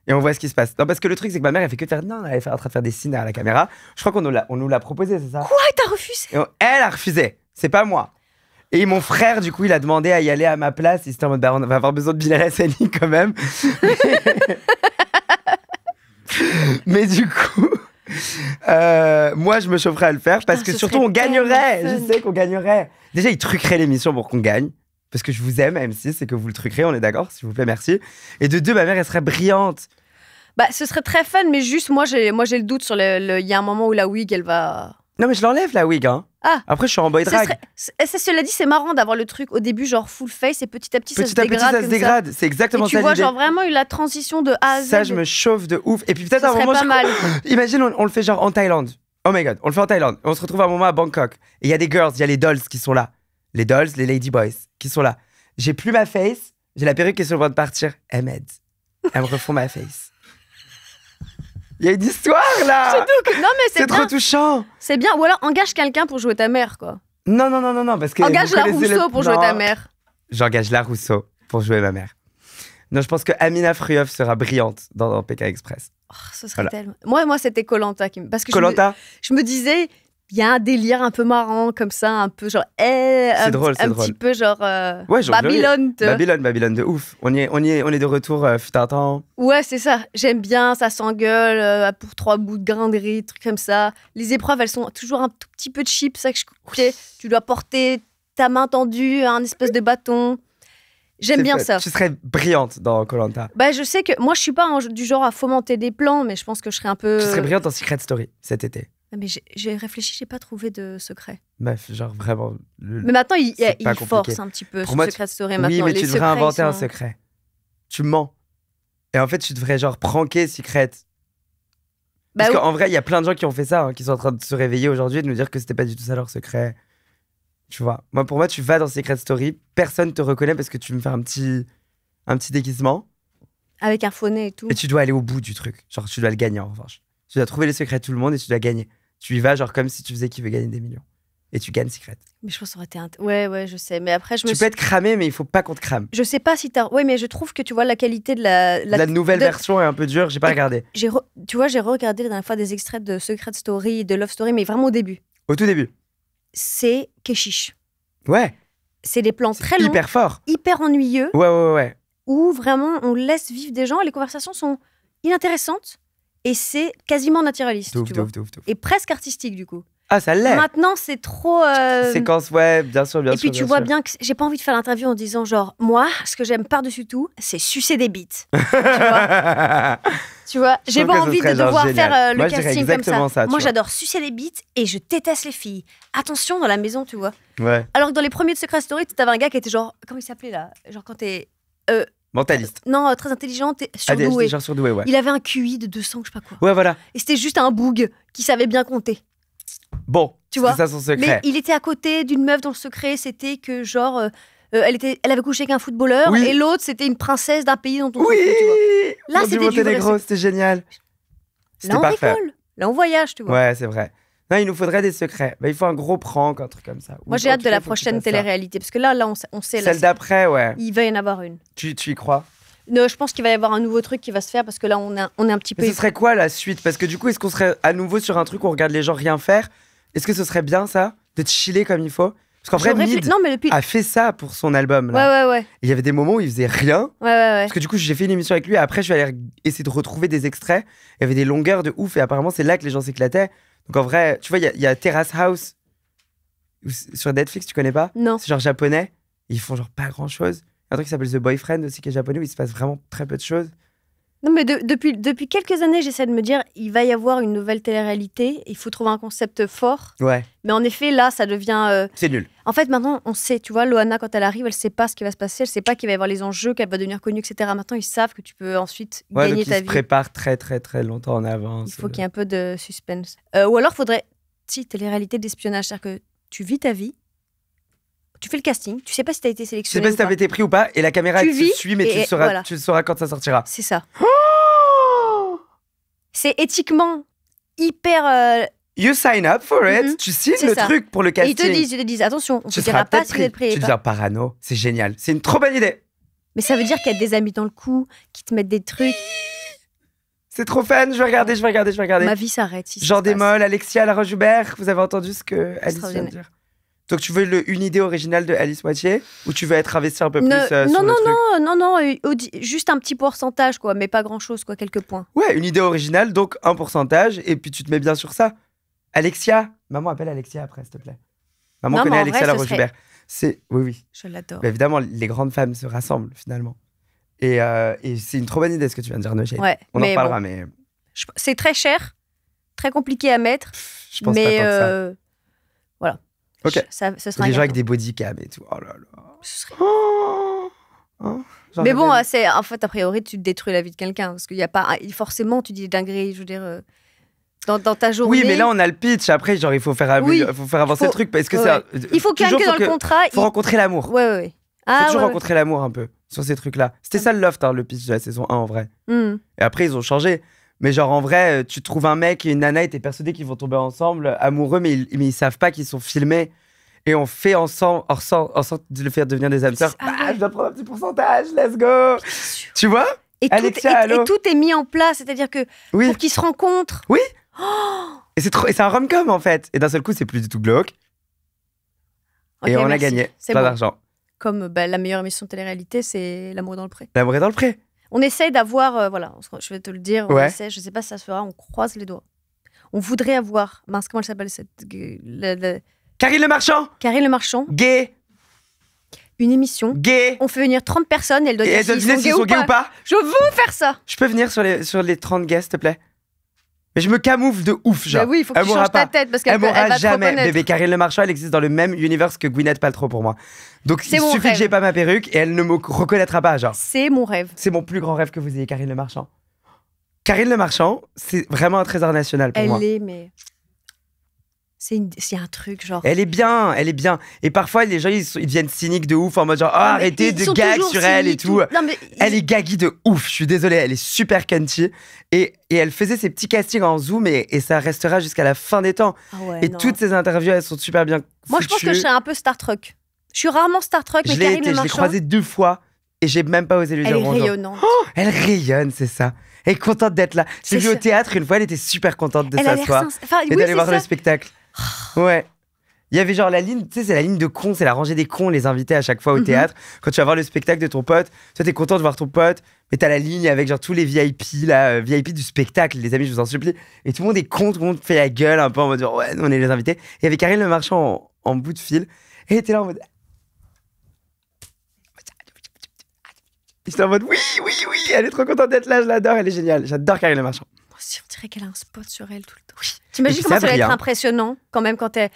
Et on voit ce qui se passe. Non, parce que le truc, c'est que ma mère, elle fait que faire. Non, elle est en train de faire des signes à la caméra. Je crois qu'on nous l'a proposé, c'est ça? Quoi, t'as refusé? Elle a refusé. C'est pas moi. Et mon frère, du coup, il a demandé à y aller à ma place. Il était en mode, bah, on va avoir besoin de Bilal Hassani quand même. Mais du coup, moi, je me chaufferais à le faire parce Putain, que ce surtout, serait on gagnerait. tellement Je fun. sais qu'on gagnerait. Déjà, ils truqueraient l'émission pour qu'on gagne. Parce que je vous aime, M6, c'est que vous le truquerez, on est d'accord, s'il vous plaît, merci. Et de deux, ma mère, elle serait brillante. Bah, ce serait très fun, mais juste, moi, j'ai le doute sur il y a un moment où la wig, elle va. Non, mais je l'enlève, la wig, hein. Ah. Après, je suis en boy drag. Cela dit, c'est marrant d'avoir le truc au début, genre full face, et petit à petit, ça se Petit à petit, dégrade. ça se comme dégrade. C'est exactement Et tu ça vois, l'idée. genre vraiment, la transition de A à Z. Ça, je me chauffe de ouf. Et puis peut-être Ce à un serait moment, pas mal. imagine, on le fait genre en Thaïlande. Oh my god, on le fait en Thaïlande. On se retrouve à un moment à Bangkok. Et il y a des girls, il y a les dolls qui sont là. Les dolls, les lady boys qui sont là. J'ai plus ma face, j'ai la perruque qui est sur le point de partir. Elles m'aident. Elles me refont ma face. Il y a une histoire là. Non, mais C'est trop bien. touchant. C'est bien. Ou alors, engage quelqu'un pour jouer ta mère, quoi. Non, non, non, non, non, parce que. Engage vous la connaissez Rousseau pour jouer Non. ta mère. J'engage la Rousseau pour jouer ma mère. Non, je pense que Amina Fruyoff sera brillante dans PK Express. Oh, ce serait Voilà. tellement. Moi, c'était Koh-Lanta qui me. Parce que Koh-Lanta, je me disais, il y a un délire un peu marrant comme ça, un peu genre. C'est drôle, c'est un drôle. petit peu genre. Ouais, genre Babylone. tu vois. Babylone de ouf. On est de retour, fut un temps. Ouais, c'est ça. J'aime bien, ça s'engueule pour 3 bouts de grain de riz, trucs comme ça. Les épreuves, elles sont toujours un tout petit peu cheap, ça que tu dois porter ta main tendue à un espèce de bâton. J'aime C'est bien fait. ça. Tu serais brillante dans Koh-Lanta. Bah, je sais que moi, je suis pas du genre à fomenter des plans, mais je pense que je serais un peu. Tu serais brillante dans Secret Story cet été. Ah, mais j'ai réfléchi, j'ai pas trouvé de secret. Meuf, genre vraiment. Mais maintenant, il C'est pas force compliqué. un petit peu Pour sur moi, Secret Story. Oui, Maintenant, mais les tu devrais secrets, inventer ils un sont- secret. Tu mens. Et en fait, tu devrais genre pranker Secret. Bah Parce oui. qu'en vrai, il y a plein de gens qui ont fait ça, hein, qui sont en train de se réveiller aujourd'hui et de nous dire que c'était pas du tout ça leur secret. Tu vois. Pour moi, tu vas dans Secret Story, personne te reconnaît parce que tu me fais un petit déguisement Avec un faux nez et tout. et tu dois aller au bout du truc. Genre, tu dois le gagner en revanche. Tu dois trouver les secrets de tout le monde et tu dois gagner. Tu y vas genre comme si tu faisais qui veut gagner des millions. Et tu gagnes Secret. Mais je pense que ça aurait été. Ouais, je sais. Mais après, je me Tu peux être cramé, mais il faut pas qu'on te crame. Je sais pas si t'as. Ouais, mais je trouve que tu vois la qualité de la. La nouvelle de- version est un peu dure, j'ai pas regardé. Tu vois, j'ai regardé la dernière fois des extraits de Secret Story, de Love Story, mais vraiment au début. Au tout début. C'est Keshish. Ouais. C'est des plans C'est très longs, hyper fort. hyper ennuyeux, Ouais. où vraiment on laisse vivre des gens et les conversations sont inintéressantes et c'est quasiment naturaliste. De ouf, tu de vois. ouf, de ouf, de ouf. Et presque artistique du coup. Ah, ça l'est. Maintenant, c'est trop. Séquence, ouais, bien sûr, bien Et sûr. puis tu vois bien que j'ai pas envie de faire l'interview en disant genre moi, ce que j'aime par-dessus tout, c'est sucer des bites. Tu vois, j'ai trouve pas que ce envie de serait genre devoir génial. faire le Moi, je dirais casting comme exactement ça, tu Moi, vois. j'adore sucer les bites et je déteste les filles. Attention dans la maison, tu vois. Ouais. Alors que dans les premiers de Secret Story, t'avais un gars qui était genre comment il s'appelait là, genre quand t'es Mentaliste. non très intelligent, t'es ADHD, surdoué. genre surdoué, ouais. Il avait un QI de 200, je sais pas quoi. Ouais, voilà. Et c'était juste un boug qui savait bien compter. Bon, Tu c'est vois. ça son secret. Mais il était à côté d'une meuf dont le secret c'était que genre elle avait couché avec un footballeur Oui. et l'autre c'était une princesse d'un pays dont on Oui. s'en fout, tu vois. Là, Dans du c'était du vrai Monténégro, c'était génial. C'était Là on parfait. rigole, là on voyage, tu vois. Ouais, c'est vrai. Non, il nous faudrait des secrets. Bah, il faut un gros prank, un truc comme ça. Moi Ou j'ai en hâte tout de cas, la il faut que tu prochaine fasses ça. télé-réalité parce que là on sait là, Celle d'après, ouais. il va y en avoir une. Tu y crois? Non, je pense qu'il va y avoir un nouveau truc qui va se faire parce que là on est un petit peu. Mais ce serait quoi la suite? Parce que du coup, est-ce qu'on serait à nouveau sur un truc où on regarde les gens rien faire? Est-ce que ce serait bien ça? De chiller comme il faut? Parce qu'en vrai, Mid Non mais depuis. a fait ça pour son album. Ouais Là. ouais ouais Il y avait des moments où il faisait rien. ouais. Parce que du coup, j'ai fait une émission avec lui et après, je suis allé essayer de retrouver des extraits. Il y avait des longueurs de ouf et apparemment, c'est là que les gens s'éclataient. Donc en vrai, tu vois, il y a Terrace House sur Netflix, tu connais pas? Non. C'est genre japonais. Ils font genre pas grand-chose. Un truc qui s'appelle The Boyfriend aussi, qui est japonais, où il se passe vraiment très peu de choses. Non, mais depuis quelques années, j'essaie de me dire, il va y avoir une nouvelle télé-réalité. Il faut trouver un concept fort. Ouais, Mais en effet, là, ça devient... c'est nul. En fait, maintenant, on sait, tu vois, Loana, quand elle arrive, elle sait pas ce qui va se passer, elle sait pas qu'il va y avoir les enjeux, qu'elle va devenir connue, etc. Maintenant, ils savent que tu peux ensuite Ouais, gagner donc ta ils se vie. préparent très, très, très longtemps en avance. Il faut qu'il y ait un peu de suspense. Ou alors, faudrait... Si, télé-réalité d'espionnage, c'est-à-dire que tu vis ta vie, tu fais le casting, tu sais pas si tu as été Je sais sélectionné pas si ou pas. t'avais été pris ou pas, et la caméra Tu elle te vis, suit, mais et voilà. tu sauras quand ça sortira. C'est ça. C'est éthiquement hyper... You sign up for it, Mhm. tu signes C'est le ça. truc pour le Et casting. ils te disent, attention, on Tu te dira seras pas peut-être si vous êtes pris. prêt. Tu deviens parano, c'est génial. C'est une trop bonne idée. Mais ça veut dire qu'il y a des amis dans le coup qui te mettent des trucs. C'est trop fun, je vais regarder. Ma vie s'arrête. Si ça Jean se passe. Desmolles, Alexia Laroche-Joubert, vous avez entendu ce que Alice vient de Extraordinaire. dire? Donc tu veux une idée originale de Alice Moitié ou tu veux être investi un peu plus Non, sur non, le truc? non, juste un petit pourcentage, quoi, mais pas grand-chose, quoi, quelques points. Ouais, une idée originale, donc un pourcentage, et puis tu te mets bien sur ça. Alexia, maman appelle Alexia après, s'il te plaît. Maman Non, connaît mais en Alexia vrai, ce Laroche-Joubert. Oui. Je l'adore. Bah, évidemment, les grandes femmes se rassemblent finalement. Et c'est une trop bonne idée ce que tu viens de dire, Noé. Ouais, On en mais reparlera, bon, mais c'est très cher, très compliqué à mettre, je pense mais pas tant que ça. voilà. Ok. Ça C'est sera un des gens avec gâteau. des bodycams et tout. Oh là là. Ce serait- Oh. J'en Mais bon, rêve. en fait, a priori, tu détruis la vie de quelqu'un, parce qu'il y a pas... Forcément, tu dis des dingueries, je veux dire... Dans ta journée... Oui, mais là, on a le pitch. Après, genre, il faut faire, Oui. il faut faire avancer Il faut- le truc parce que ouais. c'est. Il faut toujours, que dans le contrat... faut rencontrer l'amour. Ouais. Faut toujours ouais. rencontrer l'amour un peu sur ces trucs-là. C'était ça le loft, hein, le pitch de la saison 1 en vrai. Hmm. Et après, ils ont changé. Mais genre, en vrai, tu trouves un mec et une nana et t'es persuadé qu'ils vont tomber ensemble, amoureux, mais ils savent pas qu'ils sont filmés. Et on fait ensemble, en sorte de le faire devenir des âmes sœurs. Ah Bah, ouais. je dois prendre un petit pourcentage, let's go. Tu vois? Et, Alexia, allô? tout est mis en place, c'est-à-dire que Oui. pour qu'ils se rencontrent... Oui. Et c'est un rom-com en fait. Et d'un seul coup, c'est plus du tout glauque. Et Ok, on a merci. gagné C'est plein bon. d'argent. Comme la meilleure émission de télé-réalité, c'est L'amour dans le pré. L'amour est dans le pré. On essaye d'avoir, voilà, je vais te le dire, on Ouais. essaie, je sais pas si ça se fera, on croise les doigts. On voudrait avoir, mince, comment elle s'appelle cette... Karine Le Marchand, Karine Le Marchand, gay, une émission. gay. On fait venir 30 personnes et elle doit Et dire elle doit s'ils deviner s'ils sont gays ou pas. Je veux faire ça. Je peux venir sur les 30 gays, s'il te plaît? Mais je me camoufle de ouf, genre. Bah oui, il faut que Elle tu m'aura changes ta pas. tête parce Elle qu'elle m'aura va te jamais. reconnaître. Bébé Karine Le Marchand, elle existe dans le même univers que Gwyneth Paltrow pour moi. Donc C'est il mon suffit rêve. que j'ai pas ma perruque et elle ne me reconnaîtra pas, genre. C'est mon rêve. C'est mon plus grand rêve que vous ayez Karine Le Marchand. Karine Le Marchand, c'est vraiment un trésor national pour moi. Elle est, mais... C'est un truc, genre... Elle est bien. Et parfois, les gens, ils deviennent cyniques de ouf en mode genre, oh, Non, mais arrêtez ils de sont gag toujours sur elle et cyniques, tout. Non, mais Elle est gaggy de ouf, je suis désolée, elle est super cunty. Et elle faisait ses petits castings en Zoom et ça restera jusqu'à la fin des temps. Ah ouais, Et non. toutes ses interviews, elles sont super bien Moi, je pense que je foutues. serais un peu Star Trek. Je suis rarement Star Trek, mais Je l'ai Karine été, Le je l'ai Marchand, croisée 2 fois et j'ai même pas osé lui elle dire est bonjour. rayonnante. Elle rayonne, c'est ça. Elle est contente d'être là. J'ai C'est vu au ça. théâtre une fois, elle était super contente de Elle a l'air s'asseoir Enfin, et oui, d'aller c'est voir ça. le spectacle. Ouais. Il y avait genre la ligne, tu sais, c'est la ligne de cons, c'est la rangée des cons, les invités à chaque fois au Mhm. théâtre. Quand tu vas voir le spectacle de ton pote, toi t'es content de voir ton pote, mais t'as la ligne avec genre tous les VIP, là, VIP du spectacle, les amis, je vous en supplie. Et tout le monde est con, tout le monde fait la gueule un peu en mode genre, ouais, nous on est les invités. Et il y avait Karine Le Marchand en bout de fil, et elle était là en mode. J'étais en mode oui, elle est trop contente d'être là, je l'adore, elle est géniale. J'adore Karine Le Marchand. Moi aussi, on dirait qu'elle a un spot sur elle tout le temps. Et T'imagines puis comment ça ça va brille, être hein. impressionnant quand même quand Il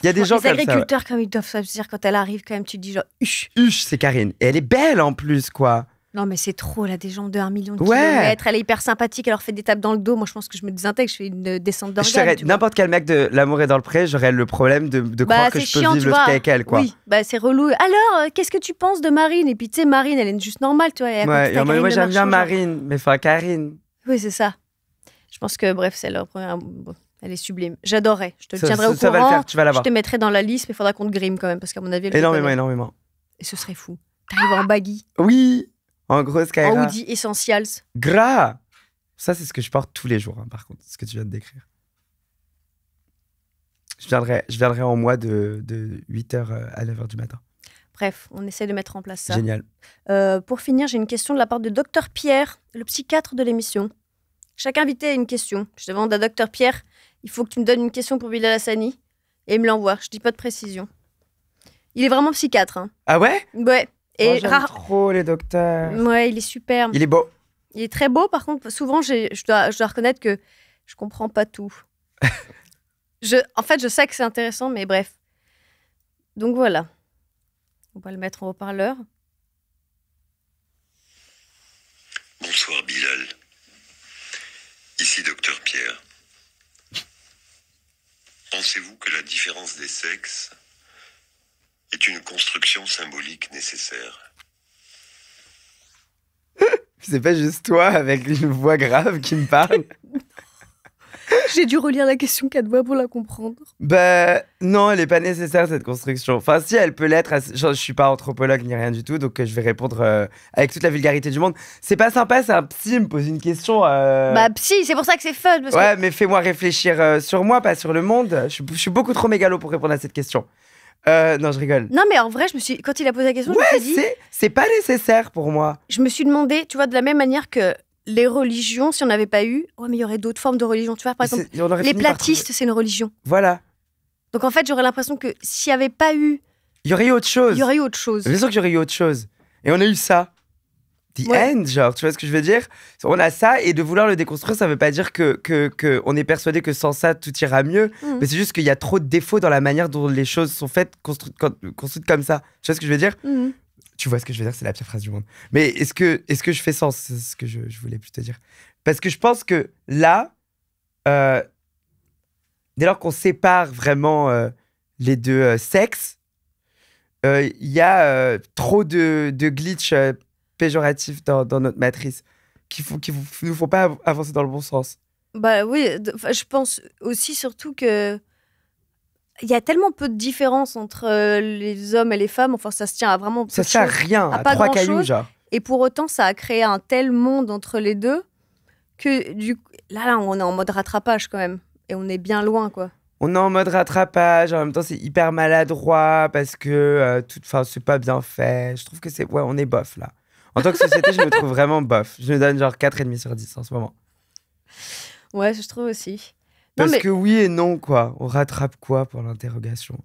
y a des gens les comme ça, agriculteurs, comme ils doivent se dire quand elle arrive, quand même, tu te dis genre, Huch. Huch, c'est Karine. Et elle est belle en plus, quoi. Non, mais c'est trop, là, des gens de 1 million de Ouais. kilomètres. Elle est hyper sympathique, elle leur fait des tapes dans le dos. Moi, je pense que je me désintègre, je fais une descente Je d'organes. serais tu vois. n'importe quel mec de L'amour est dans le pré, j'aurais le problème de Bah, croire que c'est je peux chiant, vivre tu le vois. truc avec elle, quoi. Oui, bah, c'est relou. Alors, qu'est-ce que tu penses de Marine? Et puis, tu sais, Marine, elle est juste normale, tu vois. Et à côté, Ouais, et t'as en mode, Karine moi Le j'aime bien Marchand, genre. Marine, mais enfin Karine. Oui, c'est ça. Je pense que, bref, c'est leur première. Bon, elle est sublime. J'adorerais. Je te Ça, tiendrai au ça va le courant. faire, tu vas Je l'avoir. te mettrai dans la liste, mais il faudra qu'on te grime quand même, parce qu'à mon avis, elle te Énormément, connaît. énormément. Et ce serait fou. T'arrives en baggy, Oui, en gros, en Skyra. hoodie Essentials. Gras. Ça, c'est ce que je porte tous les jours, hein, par contre, ce que tu viens de décrire. Je viendrai en mois de 8h à 9h du matin. Bref, on essaie de mettre en place ça. Génial. Pour finir, j'ai une question de la part de Dr Pierre, le psychiatre de l'émission. Chaque invité a une question. Je demande à Dr Pierre, il faut que tu me donnes une question pour Bilal Hassani. Et il me l'envoie. Je dis pas de précision. Il est vraiment psychiatre. Hein. Ah ouais? Ouais. Et j'aime trop les docteurs. Ouais, il est superbe. Il est beau. Il est très beau, par contre, souvent, je dois reconnaître que je comprends pas tout. En fait, je sais que c'est intéressant, mais bref. Donc voilà. On va le mettre en haut-parleur. Bonsoir Bilal. Ici Docteur Pierre. Pensez-vous que la différence des sexes est une construction symbolique nécessaire? C'est pas juste toi avec une voix grave qui me parle. J'ai dû relire la question 4 fois pour la comprendre. Bah non, elle est pas nécessaire cette construction. Enfin si, elle peut l'être. Genre, je suis pas anthropologue ni rien du tout, donc je vais répondre avec toute la vulgarité du monde. C'est pas sympa, c'est un psy me pose une question. Bah psy, c'est pour ça que c'est fun. Parce ouais, que... mais fais-moi réfléchir sur moi, pas sur le monde. Je suis beaucoup trop mégalo pour répondre à cette question. Non, je rigole. Non, mais en vrai, quand il a posé la question, ouais, je me suis dit... c'est pas nécessaire pour moi. Je me suis demandé, tu vois, de la même manière que les religions, si on n'avait pas eu... Ouais, mais il y aurait d'autres formes de religion. Tu vois, par exemple, les platistes, c'est une religion. Voilà. Donc en fait, j'aurais l'impression que s'il n'y avait pas eu... Il y aurait eu autre chose. Il y aurait eu autre chose. Bien sûr qu'il y aurait eu autre chose. Et on a eu ça. The end, genre, tu vois ce que je veux dire? On a ça, et de vouloir le déconstruire, ça veut pas dire que on est persuadé que sans ça, tout ira mieux. Mais c'est juste qu'il y a trop de défauts dans la manière dont les choses sont faites, construites comme ça. Tu vois ce que je veux dire? Tu vois ce que je veux dire? C'est la pire phrase du monde. Mais est-ce que je fais sens? C'est ce que je voulais plus te dire. Parce que je pense que là, dès lors qu'on sépare vraiment les deux sexes, il y a trop de glitch péjoratifs dans notre matrice qui nous font pas avancer dans le bon sens. Bah oui, je pense aussi surtout que il y a tellement peu de différence entre les hommes et les femmes. Enfin, ça se tient à vraiment peu ça de sert à choses, rien, à pas 3 grand-chose. cailloux, genre. Et pour autant, ça a créé un tel monde entre les deux que là, on est en mode rattrapage quand même. Et on est bien loin, quoi. On est en mode rattrapage, en même temps c'est hyper maladroit parce que c'est pas bien fait. Je trouve que on est bof là. En tant que société, je me trouve vraiment bof. Je me donne genre 4,5 sur 10 en ce moment. Ouais, je trouve aussi. Parce que oui et non, quoi. On rattrape quoi pour l'interrogation?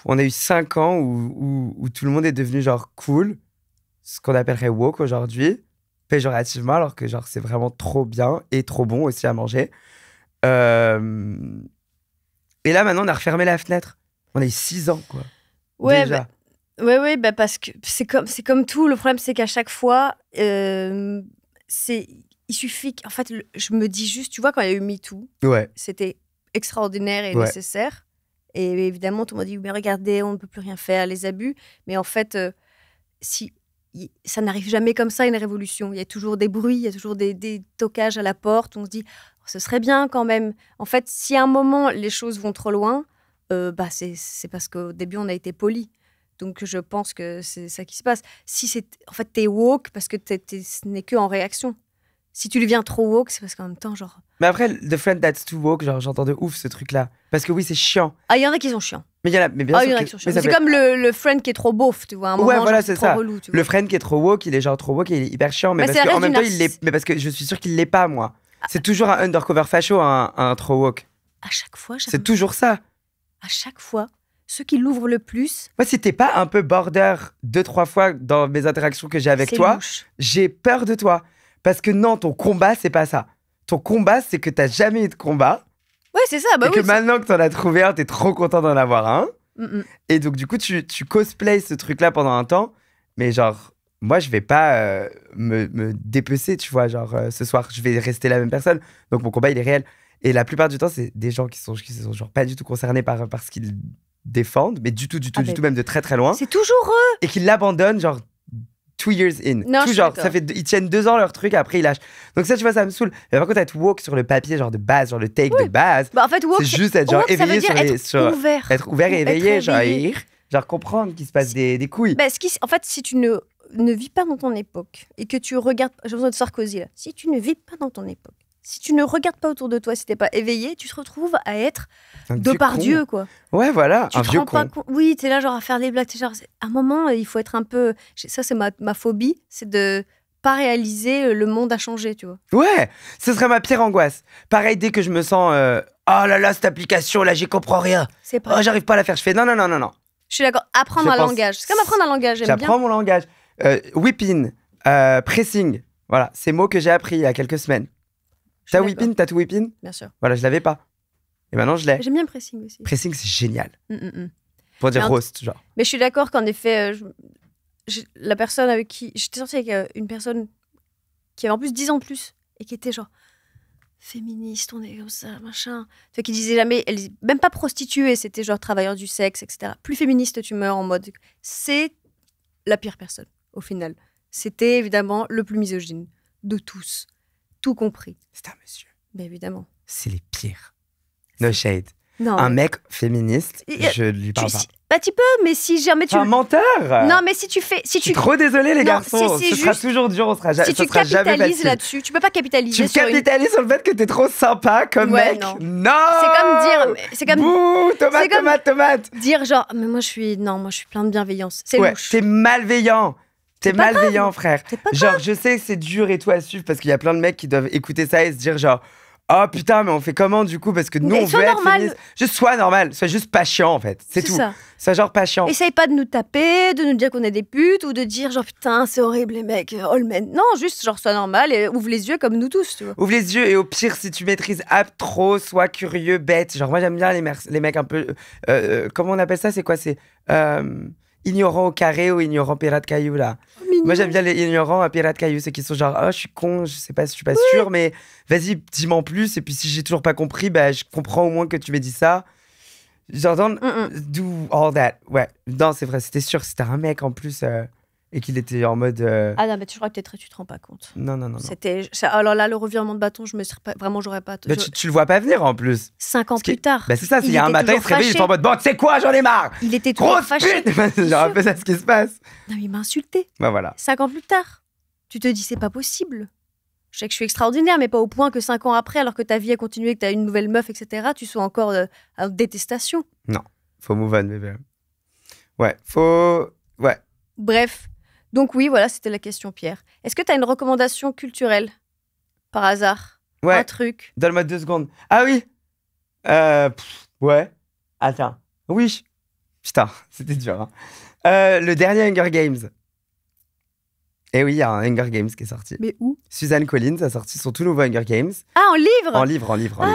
On a eu 5 ans où tout le monde est devenu genre cool, ce qu'on appellerait woke aujourd'hui, péjorativement, alors que genre c'est vraiment trop bien et trop bon aussi à manger. Et là, maintenant, on a refermé la fenêtre. On a eu 6 ans, quoi. Ouais, déjà. Bah parce que c'est comme tout. Le problème, c'est qu'à chaque fois, il suffit en fait, je me dis juste, tu vois, quand il y a eu MeToo, c'était extraordinaire et nécessaire. Et évidemment, tout le monde dit, mais regardez, on ne peut plus rien faire, les abus. Mais en fait, ça n'arrive jamais comme ça, une révolution. Il y a toujours des bruits, il y a toujours des tocages à la porte. On se dit, ce serait bien quand même. En fait, si à un moment, les choses vont trop loin, c'est parce qu'au début, on a été poli. Donc, je pense que c'est ça qui se passe. Si en fait, t'es woke parce que ce n'est que en réaction. Si tu deviens trop woke, c'est parce qu'en même temps, genre... Mais après, The Friend That's Too Woke, genre, j'entends de ouf ce truc-là. Parce que oui, c'est chiant. Ah, il y en a qui sont chiants. Mais il y en a, mais bien sûr. Il y en a qui sont chiants. C'est comme le friend qui est trop beauf, tu vois. À un moment, voilà, genre, c'est trop ça. relou, tu vois. Le friend qui est trop woke, il est genre trop woke et il est hyper chiant. Mais parce qu'en même temps, mais parce que je suis sûr qu'il l'est pas, moi. C'est toujours un undercover facho, un trop woke. À chaque fois, c'est toujours ça. À chaque fois, ceux qui l'ouvrent le plus... Moi, si t'es pas un peu border 2-3 fois dans mes interactions que j'ai avec toi, louche. J'ai peur de toi. Parce que non, ton combat, c'est pas ça. Ton combat, c'est que t'as jamais eu de combat. Ouais, c'est ça. Bah et que maintenant que t'en as trouvé un, t'es trop content d'en avoir un. Et donc, du coup, tu cosplays ce truc-là pendant un temps. Mais genre, moi, je vais pas me dépecer, tu vois. Genre, ce soir, je vais rester la même personne. Donc, mon combat, il est réel. Et la plupart du temps, c'est des gens qui sont genre pas du tout concernés par ce qu'ils défendent. Mais du tout, même de très, très loin. C'est toujours eux. Et qui l'abandonnent, genre... 2 years in. Non, tout genre, ils tiennent 2 ans leur truc, après ils lâchent. Donc ça, tu vois, ça me saoule. Mais par contre, être woke sur le papier, genre de base, genre le take de base, en fait, woke, c'est juste être genre éveillé être ouvert. Être ouvert et éveillé, genre comprendre qu'il se passe des couilles. En fait, si tu ne vis pas dans ton époque et que tu regardes, j'ai besoin de Sarkozy là, si tu ne vis pas dans ton époque, si tu ne regardes pas autour de toi, si t'es pas éveillé, tu te retrouves à être Depardieu, quoi. Ouais, voilà, un vieux con. Oui, t'es là genre à faire des blagues. Genre, à un moment, il faut être un peu... Ça, c'est ma phobie, c'est de pas réaliser le monde a changé, tu vois. Ouais, ce serait ma pire angoisse. Pareil, dès que je me sens oh là là, cette application là, j'y comprends rien. C'est pas. Oh, j'arrive pas à la faire. Je fais non, non, non, non, non. Je suis d'accord. Apprendre Je un pense- langage. C'est comme apprendre un langage. J'aime bien. J'apprends mon langage. Whipping, pressing. Voilà, ces mots que j'ai appris il y a quelques semaines. Je suis T'as d'accord. whipping, t'as tout whipping? Bien sûr. Voilà, je l'avais pas. Et maintenant, je l'ai. J'aime bien le pressing aussi. Pressing, c'est génial. Mm. Pour dire Mais en- roast, genre. Mais je suis d'accord qu'en effet, la personne avec qui. J'étais sortie avec une personne qui avait en plus 10 ans de plus et qui était genre féministe, on est comme ça, machin. Fait qui disait jamais, même pas prostituée, c'était genre travailleur du sexe, etc. Plus féministe tu meurs en mode. C'est la pire personne, au final. C'était évidemment le plus misogyne de tous. Tout compris. C'est un monsieur. Mais évidemment. C'est les pires. No shade. Non. Un mec féministe, Et- je lui parle pas. Bah, tu peux, mais si jamais tu. C'est un menteur. Non, mais si tu fais. Si Je suis tu, trop désolé, les Non, garçons. c'est Ce sera juste- toujours dur, si tu ça sera jamais capitalises facile. là-dessus, tu peux pas capitaliser Tu sur une. capitalises sur le fait que t'es trop sympa comme Ouais, mec. non. Non. C'est comme dire. C'est comme Bouh, tomate, c'est comme- tomate, tomate. dire genre, mais moi je suis. Non, moi je suis plein de bienveillance. C'est Ouais, louche. t'es malveillant. T'es C'est pas malveillant, frère. C'est pas Genre, je sais que c'est dur et tout à suivre parce qu'il y a plein de mecs qui doivent écouter ça et se dire genre, oh putain, mais on fait comment du coup? Parce que nous, Mais on sois veut être normal. féministe. Juste sois normal, sois juste pas chiant en fait. C'est tout. ça. Sois genre pas chiant. Essaye pas de nous taper, de nous dire qu'on est des putes ou de dire genre putain, c'est horrible les mecs, all men. Non, juste genre sois normal et ouvre les yeux comme nous tous, tu vois. Ouvre les yeux et au pire, si tu maîtrises trop, sois curieux, bête. Genre, moi, j'aime bien les mecs un peu. Comment on appelle ça? C'est quoi? C'est ignorant au carré ou ignorant pirate caillou, là. Moi, j'aime bien les ignorants à pirate caillou. Ceux qui sont genre, oh, je suis con, je sais pas, je suis pas sûr, mais vas-y, dis-moi en plus. Et puis, si j'ai toujours pas compris, bah, je comprends au moins que tu m'aies dit ça. Genre, do all that. Ouais, non, c'est vrai, c'était sûr. C'était un mec en plus et qu'il était en mode. Ah non, mais tu crois que tu te rends pas compte. Non. Alors là, le revirement de bâton, j'aurais pas. Bah, tu le vois pas venir en plus. 5 ans Ce qui est- plus tard. Bah, c'est ça, s'il il y a un était matin, il toujours se réveille, il est fâché. en mode, bon, tu sais quoi, j'en ai marre. Il était toujours Grosse fâché. pute. C'est genre un peu ça ce qui se passe. Non, mais il m'a insulté. Bah voilà. 5 ans plus tard. Tu te dis, c'est pas possible. Je sais que je suis extraordinaire, mais pas au point que 5 ans après, alors que ta vie a continué, que t'as une nouvelle meuf, etc., tu sois encore en détestation. Faut move on, bébé. Ouais, faut. Ouais. Bref. Donc oui, voilà, c'était la question, Pierre. Est-ce que t'as une recommandation culturelle, par hasard? Ouais. Un truc? Donne-moi 2 secondes. Ah oui. Ouais. Attends. Oui. Putain, c'était dur. Hein. Le dernier Hunger Games. Et oui, il y a un Hunger Games qui est sorti. Mais où? Suzanne Collins a sorti son tout nouveau Hunger Games. Ah, en livre? En livre.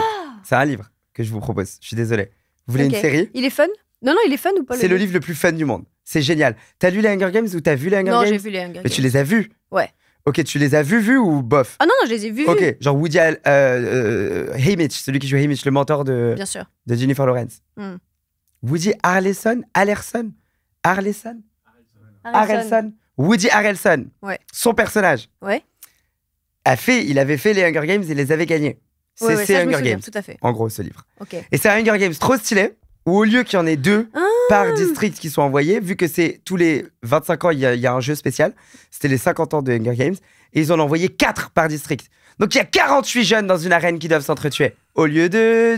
C'est un livre que je vous propose. Je suis désolé. Vous voulez Ok. une série? Il est fun? Non, il est fun ou pas? C'est le livre le plus fun du monde. C'est génial. T'as lu les Hunger Games ou t'as vu les Hunger Non, Games? j'ai vu les Hunger Mais tu Games. les as vus? Ouais. Ok, tu les as vus ou bof? Ah non, je les ai vus. Ok, genre Woody Haymitch, celui qui joue Haymitch, le mentor de Bien sûr. Jennifer Lawrence. Hmm. Woody Harrelson. Woody Harrelson. Ouais. Son personnage. Ouais. Il avait fait les Hunger Games et les avait gagnés. C'est Ouais, ces ça, je me Hunger souviens, Games, tout à fait. en gros, ce livre. Ok. Et c'est un Hunger Games trop stylé, où au lieu qu'il y en ait 2 Ah. par district qui sont envoyés, vu que c'est tous les 25 ans, il y a un jeu spécial, c'était les 50 ans de Hunger Games, et ils en ont envoyé 4 par district. Donc il y a 48 jeunes dans une arène qui doivent s'entretuer, au lieu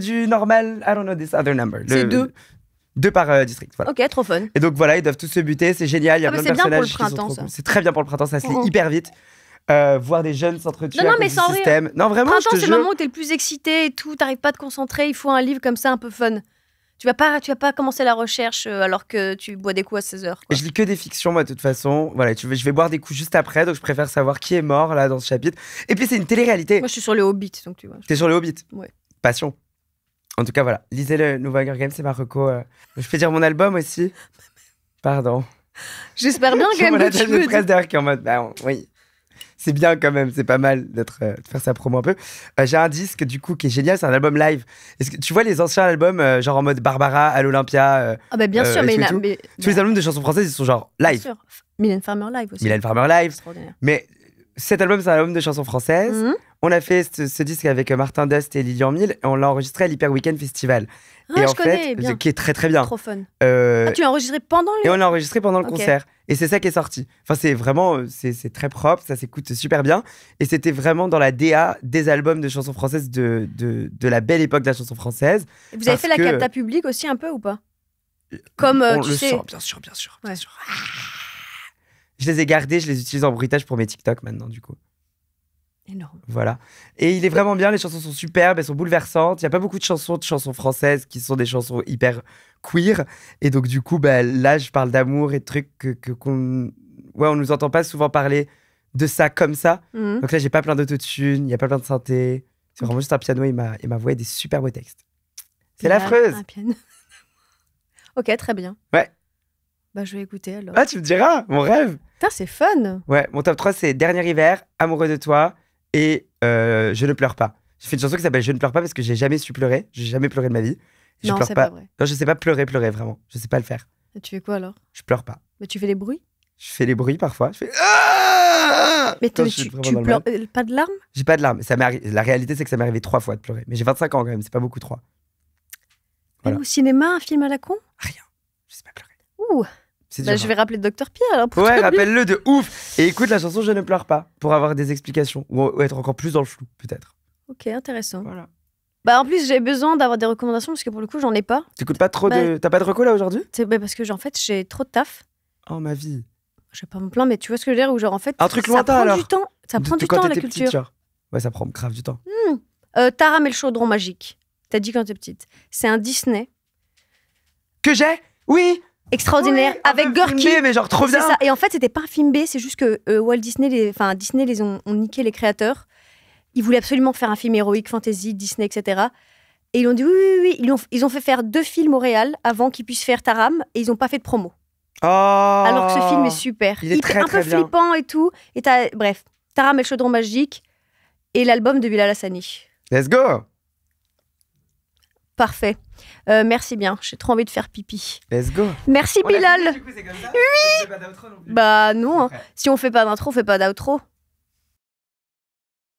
du normal, I don't know this other number. C'est 2. 2 par district, voilà. Ok, trop fun. Et donc voilà, ils doivent tous se buter, c'est génial, il y a Ah, mais plein de c'est bien pour le personnages qui sont printemps, trop ça. cool. C'est très bien pour le printemps, ça se lit Mhm. hyper vite. Voir des jeunes s'entretuer Non, à non, cause mais du sans rire. système. Non, vraiment, Printemps, je te c'est le jure. moment où t'es le plus excité et tout, t'arrives pas à te concentrer, il faut un livre comme ça un peu fun. Tu vas pas commencer la recherche alors que tu bois des coups à 16h. Et je lis que des fictions, moi, de toute façon. Voilà, je vais boire des coups juste après, donc je préfère savoir qui est mort, là, dans ce chapitre. Et puis, c'est une télé-réalité. Moi, je suis sur le Hobbit, donc tu vois. T'es sur le Hobbit. Ouais. Passion. En tout cas, voilà. Lisez le nouveau Hunger Games, c'est ma reco. Je peux dire mon album aussi. Pardon. J'espère bien J'ai quand mon même que tu attache de veux. presse derrière qui est en mode, oui. C'est bien quand même, c'est pas mal de faire sa promo un peu. J'ai un disque du coup qui est génial, c'est un album live. Est-ce que tu vois les anciens albums, genre en mode Barbara à l'Olympia, Ah bah bien sûr, et mais, tout et na- tout. mais tous les albums de chansons françaises, ils sont genre bien live. sûr. Mylène Farmer live aussi. Mylène Farmer live. Extraordinaire. Mais cet album, c'est un album de chansons françaises. Mhm. On a fait ce disque avec Martin Dust et Lilian Mille et on l'a enregistré à l'Hyper Weekend Festival. Ah, et je en connais fait, bien. qui est très très bien. Trop fun. Euh, Ah, tu l'as enregistré pendant et les. on l'a enregistré pendant le Ok. concert. Et c'est ça qui est sorti. Enfin, c'est vraiment, c'est très propre, ça s'écoute super bien. Et c'était vraiment dans la DA des albums de chansons françaises de la belle époque de la chanson française. Et vous avez parce fait la que- capta publique aussi un peu ou pas? Comme on tu le sais. sent, bien sûr, bien sûr. Ouais. Je les ai gardés, je les utilise en bruitage pour mes TikTok maintenant, du coup. Énorme. Voilà. Et il est vraiment bien, les chansons sont superbes, elles sont bouleversantes. Il n'y a pas beaucoup de chansons françaises qui sont des chansons hyper queer. Et donc, du coup, là, je parle d'amour et de trucs qu'on on nous entend pas souvent parler de ça comme ça. Mhm. Donc là, j'ai pas plein d'autotune, il n'y a pas plein de synthé. C'est vraiment juste un piano et ma voix et des super beaux textes. C'est l'affreuse. Un piano. Ok, très bien. Ouais. Bah, je vais écouter alors. Ah, tu me diras, mon rêve. Putain, c'est fun. Ouais, mon top 3, c'est Dernier hiver, Amoureux de toi et Je ne pleure pas. J'ai fait une chanson qui s'appelle Je ne pleure pas parce que j'ai jamais su pleurer. J'ai jamais pleuré de ma vie. Je Non, pleure c'est pas. pas vrai. Non, je sais pas pleurer vraiment. Je sais pas le faire. Et tu fais quoi alors? Je pleure pas. Bah, tu fais des bruits? Je fais les bruits parfois. Je fais Ah Mais quand tu je suis vraiment dans le pleures mal. pas de larmes? J'ai pas de larmes. La réalité, c'est que ça m'est arrivé 3 fois de pleurer. Mais j'ai 25 ans quand même, c'est pas beaucoup 3. Voilà. Même au cinéma, un film à la con? Rien. Je sais pas pleurer. Ouh. C'est Bah, dur, je vais rappeler le Dr Pierre alors pour Ouais, te dire. rappelle-le de ouf. Et écoute la chanson Je ne pleure pas pour avoir des explications ou être encore plus dans le flou, peut-être. Ok, intéressant. Voilà. Bah, en plus, j'ai besoin d'avoir des recommandations parce que pour le coup, j'en ai pas. T'écoutes pas trop de. T'as pas de reco là aujourd'hui? Parce que, en fait, j'ai trop de taf. Oh ma vie. Je vais pas me plaindre, mais tu vois ce que je veux dire? Ou genre, en fait, Un truc ça lointain, prend alors. du temps. Ça prend du Quand temps, la t'étais petite, culture. genre. Ouais, ça prend grave du temps. Taram et le chaudron magique. T'as dit quand t'es petite. C'est un Disney Que j'ai? Oui. extraordinaire Oui, un avec peu Gorky. filmé, mais genre trop C'est bien. ça. Et en fait, c'était pas un film B, c'est juste que Walt Disney, Disney les ont niqué les créateurs. Ils voulaient absolument faire un film héroïque, fantasy, Disney, etc. Et ils ont dit oui. Ils ont fait faire 2 films au réal avant qu'ils puissent faire Taram et ils ont pas fait de promo. Oh. Alors que ce film est super. Il est très, un très peu bien. flippant et tout. Et bref, Taram et le chaudron magique et l'album de Bilal Hassani. Let's go. Parfait. Merci bien. J'ai trop envie de faire pipi. Let's go. Merci Bilal. Du coup, c'est comme ça. Oui. Bah non. Hein. Si on fait pas d'intro, on fait pas d'outro.